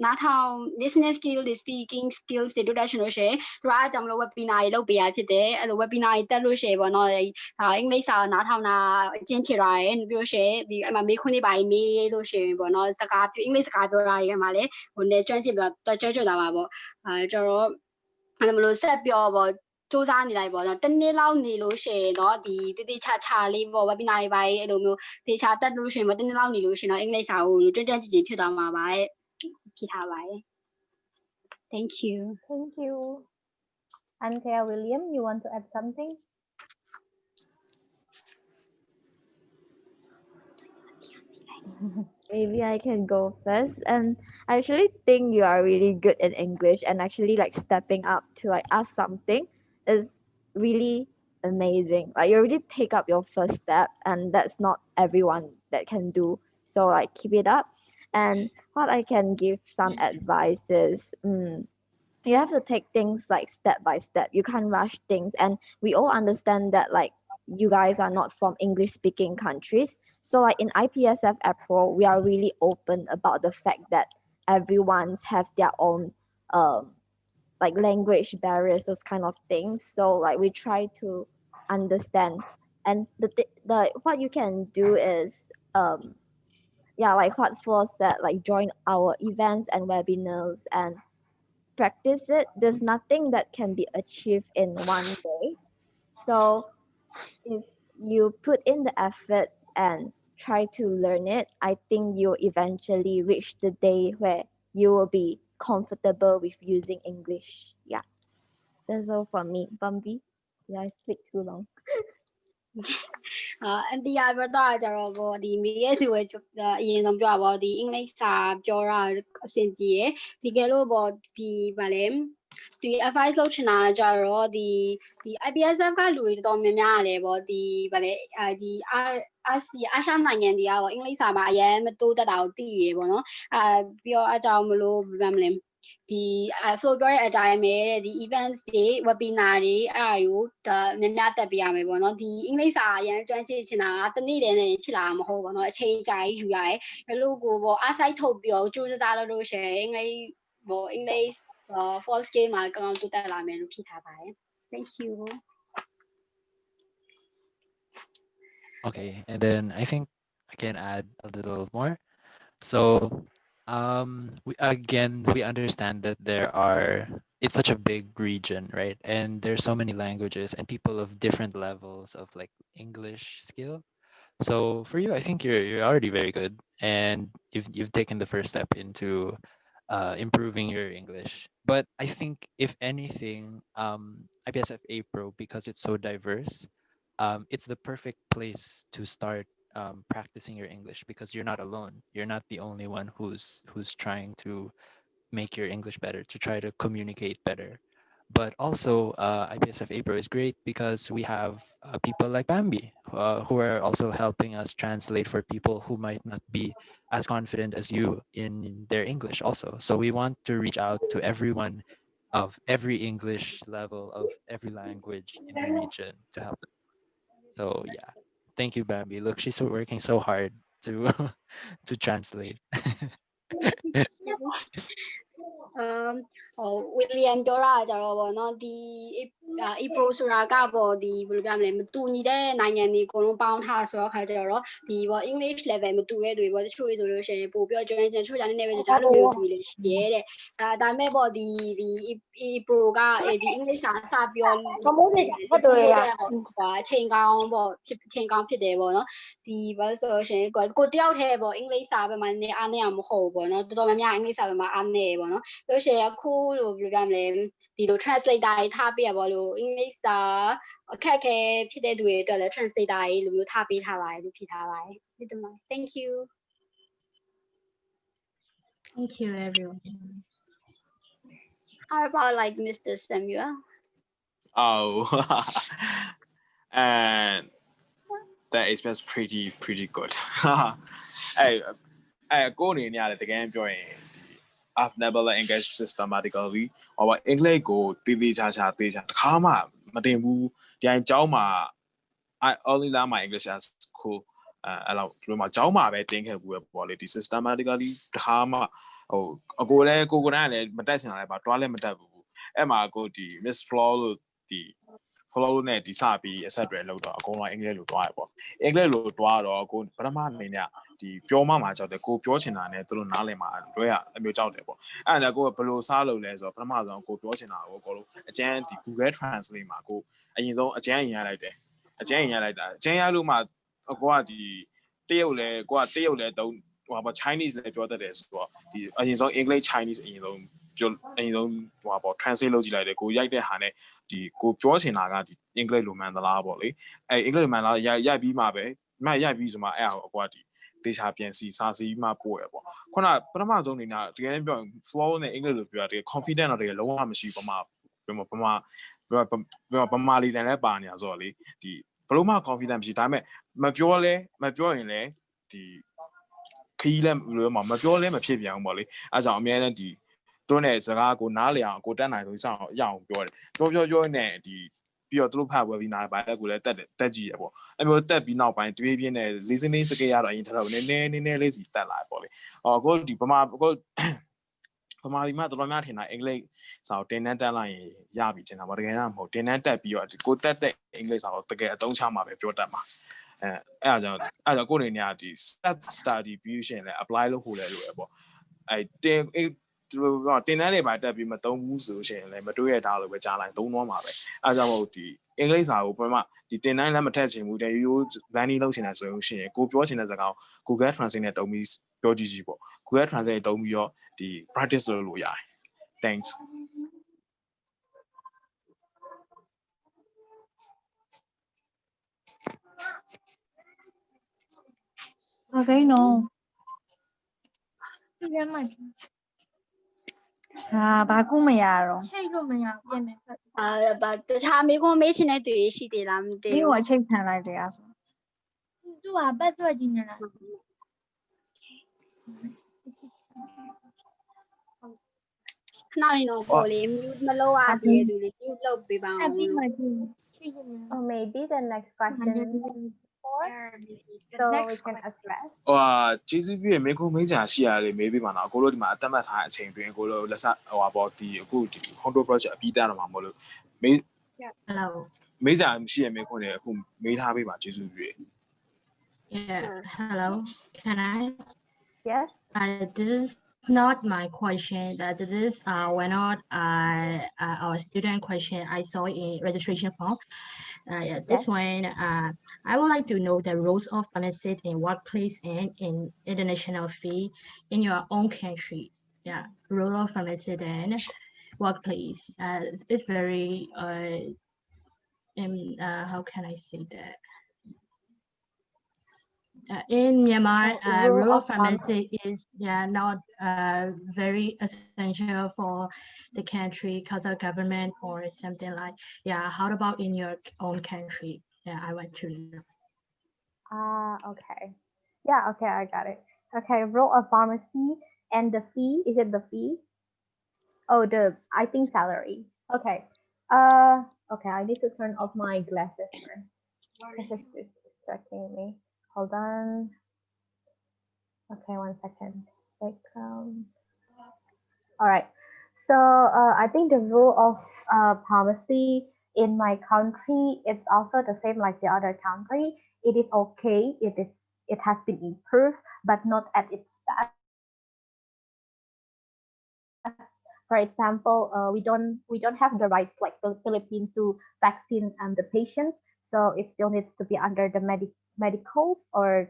နားထောင် listening skill speaking skills တွေတိုးတက်ရှင်လို့ရှိရင်တို့အားကြောင့်မလို့ webinar တွေလုပ်ပေးရဖြစ်တယ်အဲ့လို webinar တွေတက်လို့ရှိရင်ပေါ့နော်အင်္ဂလိပ်စာနားထောင်တာအကျင့်ဖြစ်သွားတယ်ပြီးလို့ရှိရင်ဒီအမှမေးခွန်းတွေပါမေးလို့ရှိရင်ပေါ့နော်စကားအင်္ဂလိပ်စကားပြောတာတွေကမှလည်းဟိုနဲ့ကျွမ်းကျင်ပြီးတော့ကျွမ်းကျင်လာပါပေါ့ကျတော့အဲ့လိုမလို့ဆက်ပြောပေါ့စူးစမ်းနေလိုက်ပေါ့နော်တစ်နေ့လောက်နေလို့ရှိရင်တော့ဒီတိတိချာချာလေးပေါ့ webinar တွေပါအဲ့လိုမျိုးတေချာတက်လို့ရှိရင်ပေါ့တစ်နေ့လောက်နေလို့ရှိရင်တော့အင်္ဂလိပ်စာကိုကျွမ်းကျွမ်းကျင်ကျင်ဖြစ်သွားမှာပါဖြစ်ထားပါတယ် Thank you Thank you Anthea William you want to add something Maybe I can go first. And I actually think you are really good in English, and actually like stepping up to like ask something is really amazing. Like you already take up your first step, and that's not everyone that can do. So like keep it up. And what I can give some advice is you have to take things like step by step. You can't rush things, and we all understand that like you guys are not from English speaking countries. So like in IPSF APRO, we are really open about the fact that everyone's have their own like language barriers, those kind of things. So like we try to understand, and the what you can do is yeah, like what Flo said, like join our events and webinars and practice it. There's nothing that can be achieved in one day. So if you put in the efforts and try to learn it, I think you'll eventually reach the day where you will be comfortable with using English. Yeah, that's all from me. Bambi, did I speak too long? အန်တီယာပြောတာကြတော့ဗောဒီမိရဲ့စီဝဲအရင်ဆုံးပြောပါဗောဒီအင်္ဂလိပ်စာပြောတာအဆင်ပြေရယ်ဒီကဲလို့ဗောဒီဗာလဲဒီ advice လုပ်ချင်တာကြတော့ဒီ IPSF ကလူတွေတော်တော်များများရတယ်ဗောဒီဗာလဲဒီအာရှနိုင်ငံတွေကဗောအင်္ဂလိပ်စာမှာအရင်မတိုးတက်တာကိုသိရယ်ဗောနော်ပြီးတော့အကြောင်းမလို့ဗာမလဲဒီဆိုပြောတဲ့အတိုင်းပဲဒီ events တွေ webinar တွေအဲ့ဒါကိုများများတက်ပြရမယ်ပေါ့နော်ဒီအင်္ဂလိပ်စာအရင်ကျွမ်းကျင်ချင်တာကတနေ့တည်းနဲ့ဖြစ်လာမှာမဟုတ်ဘူးเนาะအချိန်ကြာကြီးယူရတယ်အဲ့လိုကိုပေါ့အားစိုက်ထုတ်ပြီးတော့ကြိုးစားလုပ်လို့ရှိရင်အင်္ဂလိပ်ပေါ့အင်္ဂလိပ် full scale မှာကောင်းကောင်းတိုးတက်လာမယ်လို့ဖြစ်ထားပါတယ် Thank you Okay, and then I think I can add a little more. So we understand that it's such a big region, right? And there's so many languages and people of different levels of like English skill. So for you, I think you're already very good, and you've taken the first step into improving your English. But I think if anything, IPSF APRO, because it's so diverse, it's the perfect place to start practicing your English because you're not alone. You're not the only one who's trying to make your English better, to try to communicate better. But also, IPSF APRO is great because we have people like Bambi who are also helping us translate for people who might not be as confident as you in their English also. So we want to reach out to everyone of every English level, of every language in the region to help them. So yeah, thank you, Bambi. Look, she's working so hard to to translate. William ပြောတာကြတော့ဗောနော်ဒီ APRO ဆိုတာကဗောဒီဘယ်လိုပြောမလဲမတူညီတဲ့နိုင်ငံတွေအကုန်လုံးပေါင်းထားဆိုတော့ခါကြတော့ဒီဗော English level မတူတဲ့တွေဗောတချို့ဆိုလို့ရှိရင်ပို့ပြောကျွမ်းကျင်ချို့ကြနည်းနည်းပဲကြားလို့မျိုးတူလေရှိရဲတဲ့ဒါပေမဲ့ဗောဒီ APRO ကဒီ English စာစပြောဟုတ်တယ်အချိန်ကောင်းဗောအချိန်ကောင်းဖြစ်တယ်ဗောနော်ဒီဘာလို့ဆိုလို့ရှိရင်ကိုတယောက်တည်းဗော English စာပဲမှနည်းအားနည်းအောင်မဟုတ်ဘူးဗောနော်တော်တော်များများ English စာပဲမှအားနည်းဗောနော်လို့ရှိရင်အခုလိုဘယ်လိုပြောမလဲဒီလို translator တွေထားပေးရပါလို့ English စာအခက်အခဲဖြစ်တဲ့သူတွေအတွက်လည်း translator တွေလိုမျိုးထားပေးထားပါတယ်လို့ဖြစ်ထားပါတယ်ဒီတမ Thank you Thank you everyone How about like Mr. Samuel Oh and that is pretty good ကိုအနေနဲ့လည်းတကယ်ပြောရင်ဒီ I've never learned English systematically ဟောပါအင်္ဂလိပ်ကိုတည်ချာတခါမှမတင်ဘူးဒီအကြောင်းမှာ I only learn my English at school အဲ့လောက်ဘယ်လိုမှကျောင်းမှာပဲတင်းခဲ့ဘူးပဲပေါ့လေဒီ systematically တခါမှဟိုအကိုလည်းကိုကိုတိုင်းကလည်းမတက်ချင်တာလည်းပါတွားလည်းမတက်ဘူးအဲ့မှာကိုဒီ Miss Floor လို့ဒီ follow နဲ့ဒီစပြီး accept တွေလောက်တော့အကုန်လုံးအင်္ဂလိပ်လိုတွားရပေါ့အင်္ဂလိပ်လိုတွားတော့ကိုပထမအနေနဲ့ဒီပြောမှကြောက်တယ်ကိုပြောချင်တာနဲ့သူတို့နားလည်မှာတွဲရအမျိုးကြောက်တယ်ပေါ့အဲ့ဒါကိုဘယ်လိုစားလုပ်လဲဆိုတော့ပထမဆုံးကိုပြောချင်တာကိုအကုန်လုံးအကျန်းဒီ Google Translate မှာကိုအရင်ဆုံးအကျန်းရင်ရလိုက်တယ်အကျန်းရင်ရလိုက်တာအကျန်းရလို့မှအကိုကဒီတရုတ်လဲကိုကတရုတ်လဲတုံးဟိုပါ Chinese လဲပြောတတ်တယ်ဆိုတော့ဒီအရင်ဆုံး English Chinese အရင်ဆုံးပြောအရင်ဆုံးဟိုပါ translate လုပ်ကြည့်လိုက်တယ်ကိုရိုက်တဲ့ဟာနဲ့ဒီကိုပြောချင်တာကဒီအင်္ဂလိပ်လိုမှန်သလားပေါ့လေအဲအင်္ဂလိပ်လိုမှန်လားရိုက်ပြီးမှပဲရိုက်ပြီးဆိုမှအဲ့ဟာကိုအကွာဒီဒေချာပြန်စီစာစီမှပို့ရပေါ့ခုနပထမဆုံးနေနာတကယ်ပြောရင် flow နဲ့အင်္ဂလိပ်လိုပြောတာတကယ် confident တော့တကယ်လုံးဝမရှိပမာလေးတန်လဲပါနေရဆိုတော့လေဒီဘလို့မှ confident မရှိဒါပေမဲ့မပြောရင်လဲဒီခီးလဲဘယ်လိုမှမပြောလဲမဖြစ်ပြန်ဘူးပေါ့လေအဲကြောင့်အများနဲ့ဒီတို့နဲ့စကားကိုနားလည်အောင်ကိုတက်နိုင်လို့စအောင်ရအောင်ပြောတယ်ပြောနဲ့ဒီပြီးတော့သူတို့ဖတ်ဝယ်ပြီးနားပိုင်းကိုလည်းတက်ကြည့်ရပေါ့အဲ့မျိုးတက်ပြီးနောက်ပိုင်းတွေးပြင်းနဲ့ listening skill ရတော့အရင်ထက်တော့နည်းလေးစီတက်လာပေါ့လေကိုဒီဗမာဒီမှာတော်တော်များထင်တာအင်္ဂလိပ်စာကိုတင်တန်းတက်လိုက်ရင်ရပြီထင်တာပေါ့တကယ်တော့မဟုတ်တင်တန်းတက်ပြီးတော့ကိုတက်တဲ့အင်္ဂလိပ်စာကိုတကယ်အသုံးချမှာပဲပြောတတ်မှာအဲ့ဒါကြောင့်ကိုနေနေဒီ study vision လဲ apply လုပ်ဖို့လဲလိုရပေါ့အဲ့တင်တန်းတွေပါတက်ပြီးမသုံးဘူးဆိုရှင်လဲမတွေးရတာလို့ပဲကြားလိုက်သုံးတော့မှာပဲအဲ့ကြောင့်မို့ဒီအင်္ဂလိပ်စာကိုပထမဒီတင်တန်းလည်းမထက်ချင်ဘူးတဲ့ရိုး landing လုပ်ချင်တယ်ဆိုလို့ရှိရင်ကိုပြောချင်တဲ့စကားကို Google Translate နဲ့တုံးပြီးပြောကြည့်ပေါ့ Google Translate တုံးပြီးတော့ဒီ practice လုပ်လို့ရတယ် thanks Okay no ပြန်လိုက်ဘာကူမရတော့ချိတ်လို့မရပြင်မယ်တခြားမိခွန်းမေးချင်တဲ့သူရှိသေးလားမသိဘူးဒီကိုချိတ်ခံလိုက်တယ်အဲ့ဆိုသူကပတ်ဆွဲကြည့်နေတာခဏလေးတော့ပေါ်လေ mute မလုပ်ရသေးတဲ့သူတွေ mute လုပ်ပေးပါအောင်လို့ or maybe the next question so we can address ကျေးဇူးပြုရမိခုမေးချာရှိရလေမေးပြီးပါတော့အကိုတို့ဒီမှာအသက်မှတ်ထားအချိန်တွင်အကိုတို့လက်စဟိုပါပေါ့ဒီအခုဒီ Honda project အပြီးတန်းတော့မှာမဟုတ်လို့မေး Hello မေးစာရှိရမိခုနေအခုမေးထားပေးပါကျေးဇူးပြုရ Yeah hello can I yes this is not my question that this is one of our student question I saw in registration form yeah, this one I would like to know the roles of pharmacists in workplace and in international field in your own country yeah role of pharmacist and workplace it's very how can I say that in Myanmar, role of pharmacy is not very essential for the country because of government or something like. Yeah, how about in your own country? Yeah, I want to know. Okay. Yeah, okay, I got it. Okay, role of pharmacy and the fee. Is it the fee? Oh, I think salary. Okay. Okay, I need to turn off my glasses first. This is distracting me. Hold on. Okay, 1 second. All right. So I think the role of pharmacy in my country it's also the same like the other country. It is okay. It has been improved, but not at its best. For example, we don't have the rights like the Philippines to vaccine the patients. So it still needs to be under the medicals or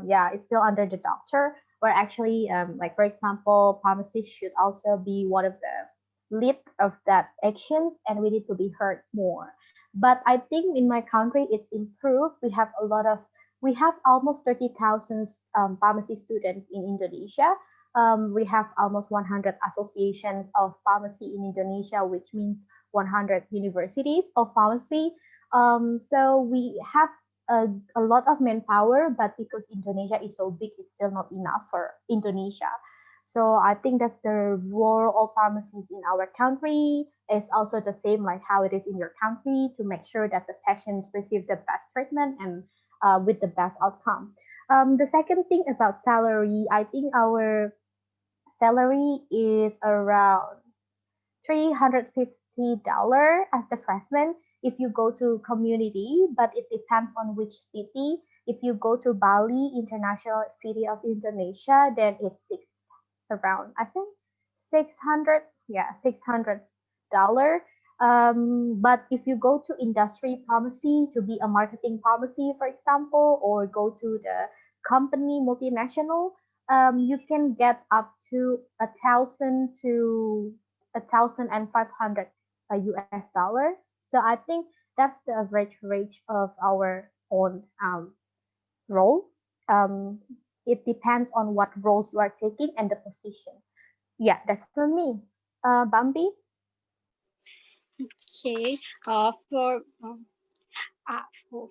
it's still under the doctor. Or actually, like for example, pharmacists should also be one of the lead of that actions, and we need to be heard more. But I think in my country it's improved. We have almost 30,000 pharmacy students in Indonesia. We have almost 100 associations of pharmacy in Indonesia, which means 100 universities of pharmacy. So we have a lot of manpower, but because Indonesia is so big, it's still not enough for Indonesia. So I think that's the role of pharmacies in our country. It's also the same like how it is in your country to make sure that the patients receive the best treatment and with the best outcome. The second thing about salary, I think our salary is around $350 as the freshman if you go to community, but it depends on which city. If you go to Bali, International City of Indonesia, then it's around, I think 600, yeah, $600. But if you go to industry pharmacy to be a marketing pharmacy, for example, or go to the company multinational, you can get up to 1,500 US dollar. So I think that's the average rate of our own role. Um, it depends on what roles you are taking and the position. Yeah, that's for me. Bambi? Okay. For for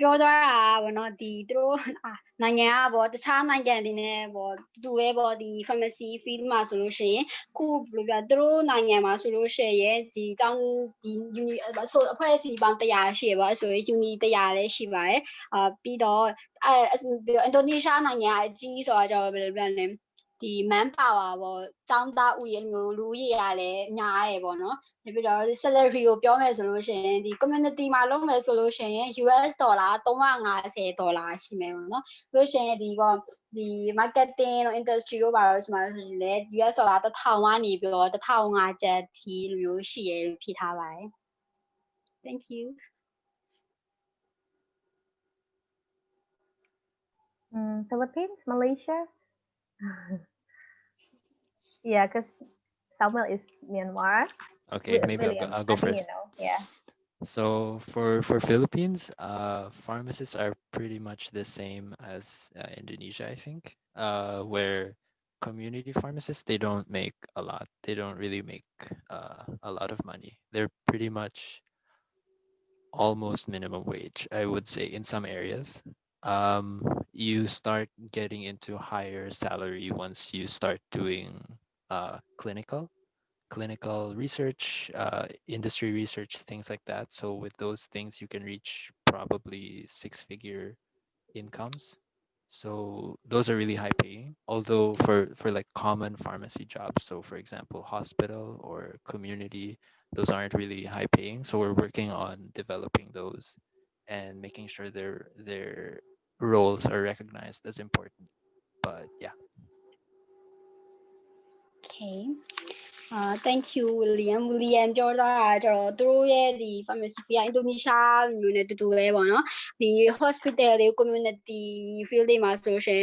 ပြောသွားတာဗောနော်ဒီသူတို့နိုင်ငံကဗောတခြားနိုင်ငံတွေနဲ့ဗောတူပဲဗောဒီ pharmacy field မှာဆိုလို့ရှိရင်ခုဘယ်လိုပြောသူတို့နိုင်ငံမှာဆိုလို့ရှိရင်ဒီတောင်းဒီ uni ဆိုအဖွဲ့အစည်းပေါင်း100ရှိရဗောဆိုရင် uni 100လည်းရှိပါတယ်ပြီးတော့အင်ဒိုနီးရှားနိုင်ငံကအကြီးဆိုတာကြောင့်ဘယ်လိုပြောလဲဒီ manpower ဗောကျောင်းသားဥယျာဉ်မျိုးလူဦးရေကလည်းများရယ်ဗောနော်ပြီးတော့ salary ကိုပြောမယ်ဆိုလို့ရှိရင်ဒီ community မှာလုပ်မယ်ဆိုလို့ရှိရင် US ဒေါ်လာ$350ရှိမယ်ပေါ့နော်ပြီးလို့ရှိရင်ဒီပေါ့ဒီ marketing တို့ industry တို့ပါလို့ဆိုမှဆိုရင်လည်း US ဒေါ်လာ1000ကနေပြီးတော့1500ကျပ်ထိလိုမျိုးရှိရလို့ဖြေထားပါတယ် Thank you Philippines, Malaysia. Yeah, because Samuel is Myanmar. Okay, maybe William, I'll go I think first. you know. Yeah. So for Philippines, pharmacists are pretty much the same as Indonesia, I think. Where community pharmacists, they don't make a lot. They don't really make a lot of money. They're pretty much almost minimum wage, I would say, in some areas. You start getting into higher salary once you start doing clinical research, industry research, things like that. So with those things, you can reach probably six-figure incomes. So those are really high paying. Although for like common pharmacy jobs, so for example, hospital or community, those aren't really high paying. So we're working on developing those and making sure their roles are recognized as important. But yeah. Okay thank you William ပြောတာကျတော့သူတို့ရဲ့ဒီ pharmacy က Indonesia မျိုးနဲ့တူတူပဲပေါ့နော်ဒီ hospital တွေ community field တွေမှာဆိုရှင်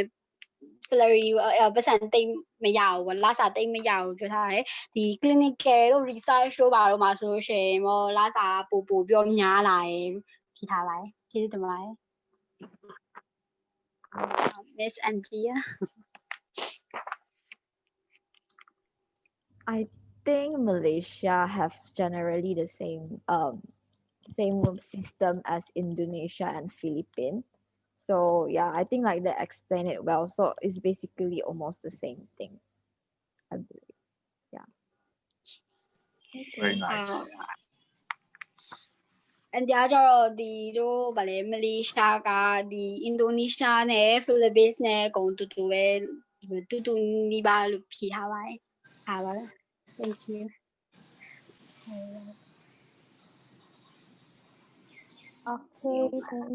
salary ပတ်စံတိတ်မရဘူးပေါ့လစာတိတ်မရဘူးပြောထားတယ်ဒီ clinical တို့ research တို့ဘာလို့မှာဆိုရှင်မောလစာပိုပြောများလာတယ်ဖြေထားပါတယ်ကျေးဇူးတင်ပါတယ် Miss Andrea I think Malaysia have generally the same system as Indonesia and Philippines. So yeah, I think like they explain it well. So it's basically almost the same thing, I believe. Yeah. Very nice. And ကြတော့ဒီတို့ဗာလေမလေးရှားကဒီအင်ဒိုနီးရှားနဲ့ဖိလစ်ပင်းနဲ့အကုန်တူတူပဲတူတူနီးပါးလို့ဖြေထားပါတယ်ဟာပါ Thank you Okay, thank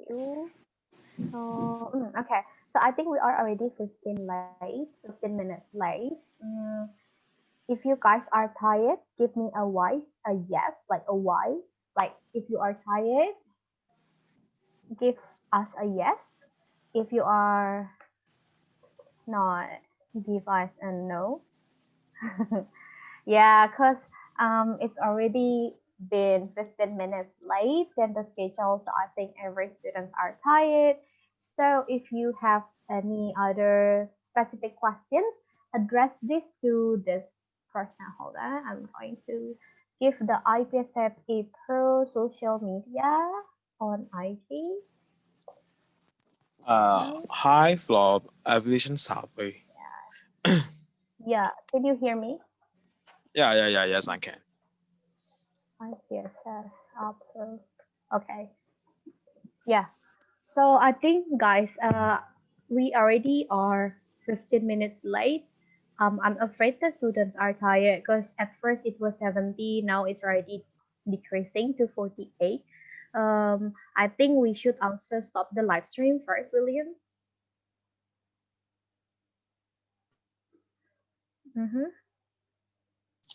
you. Okay, so I think we are already 15 minutes late. If you guys are tired, give me a yes, like a why. Like if you are tired, give us a yes. If you are not, give us a no. Yeah, because it's already been 15 minutes late than the schedule, so I think every students are tired. So if you have any other specific questions, address this to this person. Hold on, I'm going to give the IPSF APRO social media on IG. Hi Flop Evolution Survey. Yeah, can you hear me? Yes, I can. IPSF APRO. Okay. Yeah. So I think, guys, we already are 15 minutes late. I'm afraid the students are tired because at first it was 70, now it's already decreasing to 48. I think we should also stop the live stream first, William.